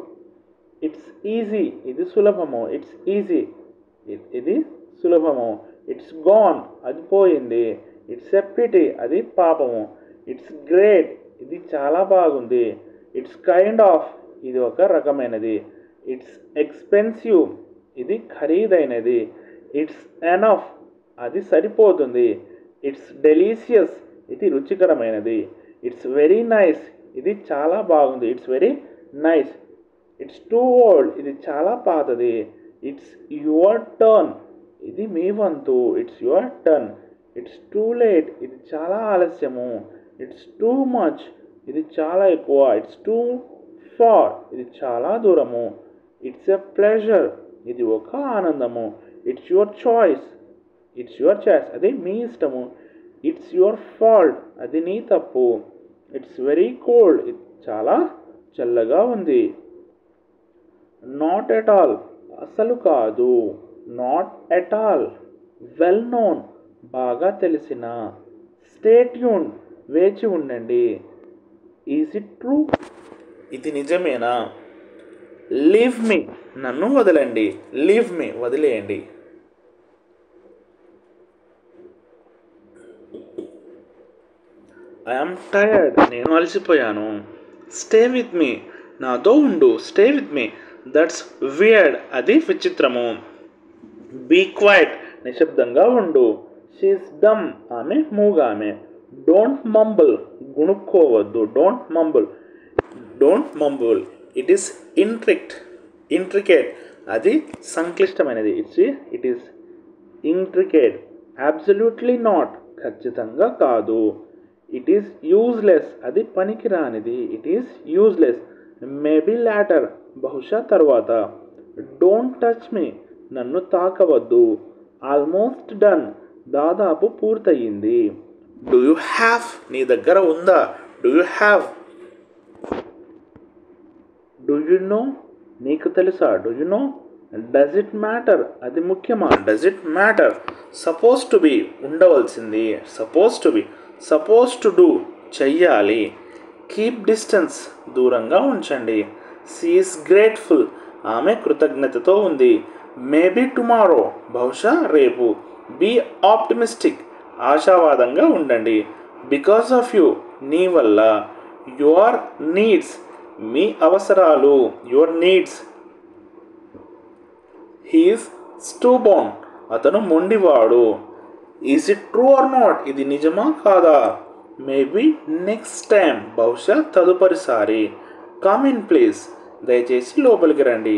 ఇట్స్ ఈజీ ఇది సులభము, ఇట్స్ ఈజీ ఇది సులభము. ఇట్స్ గాన్ అది పోయింది. ఇట్స్ ఎ పిటీ అది పాపము. ఇట్స్ గ్రేట్ ఇది చాలా బాగుంది. ఇట్స్ కైండ్ ఆఫ్ ఇది ఒక రకమైనది. ఇట్స్ ఎక్స్పెన్సివ్ ఇది ఖరీదైనది. ఇట్స్ ఎనఫ్ అది సరిపోతుంది. ఇట్స్ డెలీషియస్ ఇది రుచికరమైనది. ఇట్స్ వెరీ నైస్ ఇది చాలా బాగుంది, it's very nice. It's two old ఇది చాలా పాతది. ఇట్స్ యువర్ టర్న్ ఇది మీ వంతు, it's your turn. It's too late ఇది చాలా ఆలస్యము. ఇట్స్ టూ మచ్ ఇది చాలా ఎక్కువ. ఇట్స్ టూ ఫార్ ఇది చాలా దూరము. ఇట్స్ ఎ ప్లెజర్ ఇది ఒక ఆనందము. It's your choice it's your choice అది మీ ఇష్టము. ఇట్స్ యువర్ ఫాల్ట్ అది నీ తప్పు. ఇట్స్ వెరీ కోల్డ్ ఇది చాలా చల్లగా ఉంది. నాట్ ఎట్ ఆల్ అసలు కాదు, not at all. Well known బాగా తెలిసిన. స్టే ట్యూన్డ్ వేచి ఉండండి. ఈజ్ ఇట్ ట్రూ ఇది నిజమేనా. లీవ్ మీ నన్ను వదలండి, లీవ్ మీ వదిలేయండి. ఐఎమ్ టయర్డ్ నేను అలసిపోయాను. స్టే విత్ మీ నాతో ఉండు, stay with me. That's weird అది విచిత్రము. బీ క్వైట్ నిశ్శబ్దంగా ఉండు. షీఈస్ డమ్ ఆమె మూగామె. డోంట్ మంబుల్ గుణుక్కోవద్దు, don't mumble it is intricate అది సంక్లిష్టమైనది. It is intricate. Absolutely not, ఖచ్చితంగా కాదు. ఇట్ ఈస్ యూజ్లెస్, అది పనికిరానిది. It is useless. Maybe later, బహుశా తర్వాత. డోంట్ టచ్ మీ, నన్ను తాకవద్దు. ఆల్మోస్ట్ డన్, దాదాపు పూర్తయింది. డూ యూ హ్యావ్, నీ దగ్గర ఉందా. Do you have. Do you know, నీకు తెలుసా. Do you know. Does it matter, అది ముఖ్యమా. Does it matter. Suppose to be, ఉండవలసింది. Suppose to be. Suppose to do, చెయ్యాలి. కీప్ డిస్టెన్స్, దూరంగా ఉంచండి. షీ ఈస్ గ్రేట్ఫుల్, ఆమె కృతజ్ఞతతో ఉంది. మేబీ టుమారో, బహుశా రేపు. బీ ఆప్టిమిస్టిక్, ఆశావాదంగా ఉండండి. బికాస్ ఆఫ్ యూ, నీ వల్ల. యువర్ నీడ్స్, మీ అవసరాలు. Your needs. హీఈస్ స్టూబోన్, అతను మొండివాడు. Is it true or not, ఇది నిజమా కాదా. మేబీ నెక్స్ట్ టైం, బహుశా తదుపరిసారి. కమ్ ఇన్ ప్లీజ్, దయచేసి లోపలికి రండి.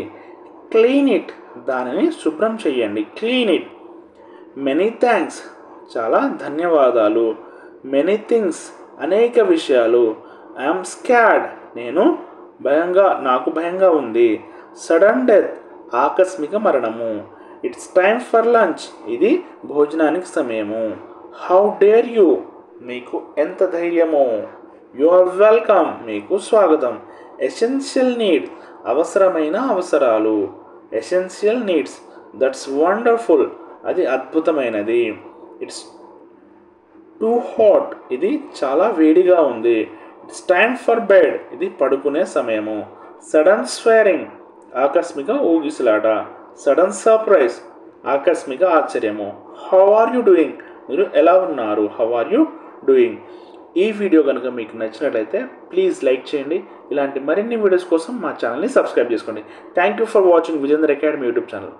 క్లీన్ ఇట్, దానిని శుభ్రం చెయ్యండి. Clean it. మెనీ థ్యాంక్స్, చాలా ధన్యవాదాలు. మెనీ థింగ్స్, అనేక విషయాలు. ఐఎమ్ స్కాడ్, నాకు భయంగా ఉంది. సడన్ డెత్, ఆకస్మిక మరణము. ఇట్స్ టైమ్ ఫర్ లంచ్, ఇది భోజనానికి సమయము. హౌ డేర్ యూ, మీకు ఎంత ధైర్యమో. యు ఆర్ వెల్కమ్, మీకు స్వాగతం. ఎసెన్షియల్ నీడ్, అవసరమైన అవసరాలు. Essential needs. దట్స్ వండర్ఫుల్, అది అద్భుతమైనది. ఇట్స్ టూ హాట్, ఇది చాలా వేడిగా ఉంది. ఇట్స్ టైమ్ ఫర్ బెడ్, ఇది పడుకునే సమయము. సడన్ స్వేరింగ్, ఆకస్మిక ఊగిసలాట. సడన్ సర్ప్రైజ్, ఆకస్మిక ఆశ్చర్యము. హౌ ఆర్ యూ డూయింగ్, మీరు ఎలా ఉన్నారు. How are you doing. ఈ వీడియో కనుక మీకు నచ్చినట్లయితే ప్లీజ్ లైక్ చేయండి. ఇలాంటి మరిన్ని వీడియోస్ కోసం మా ఛానల్ని సబ్స్క్రైబ్ చేసుకోండి. Thank you for watching Vijender academy YouTube channel.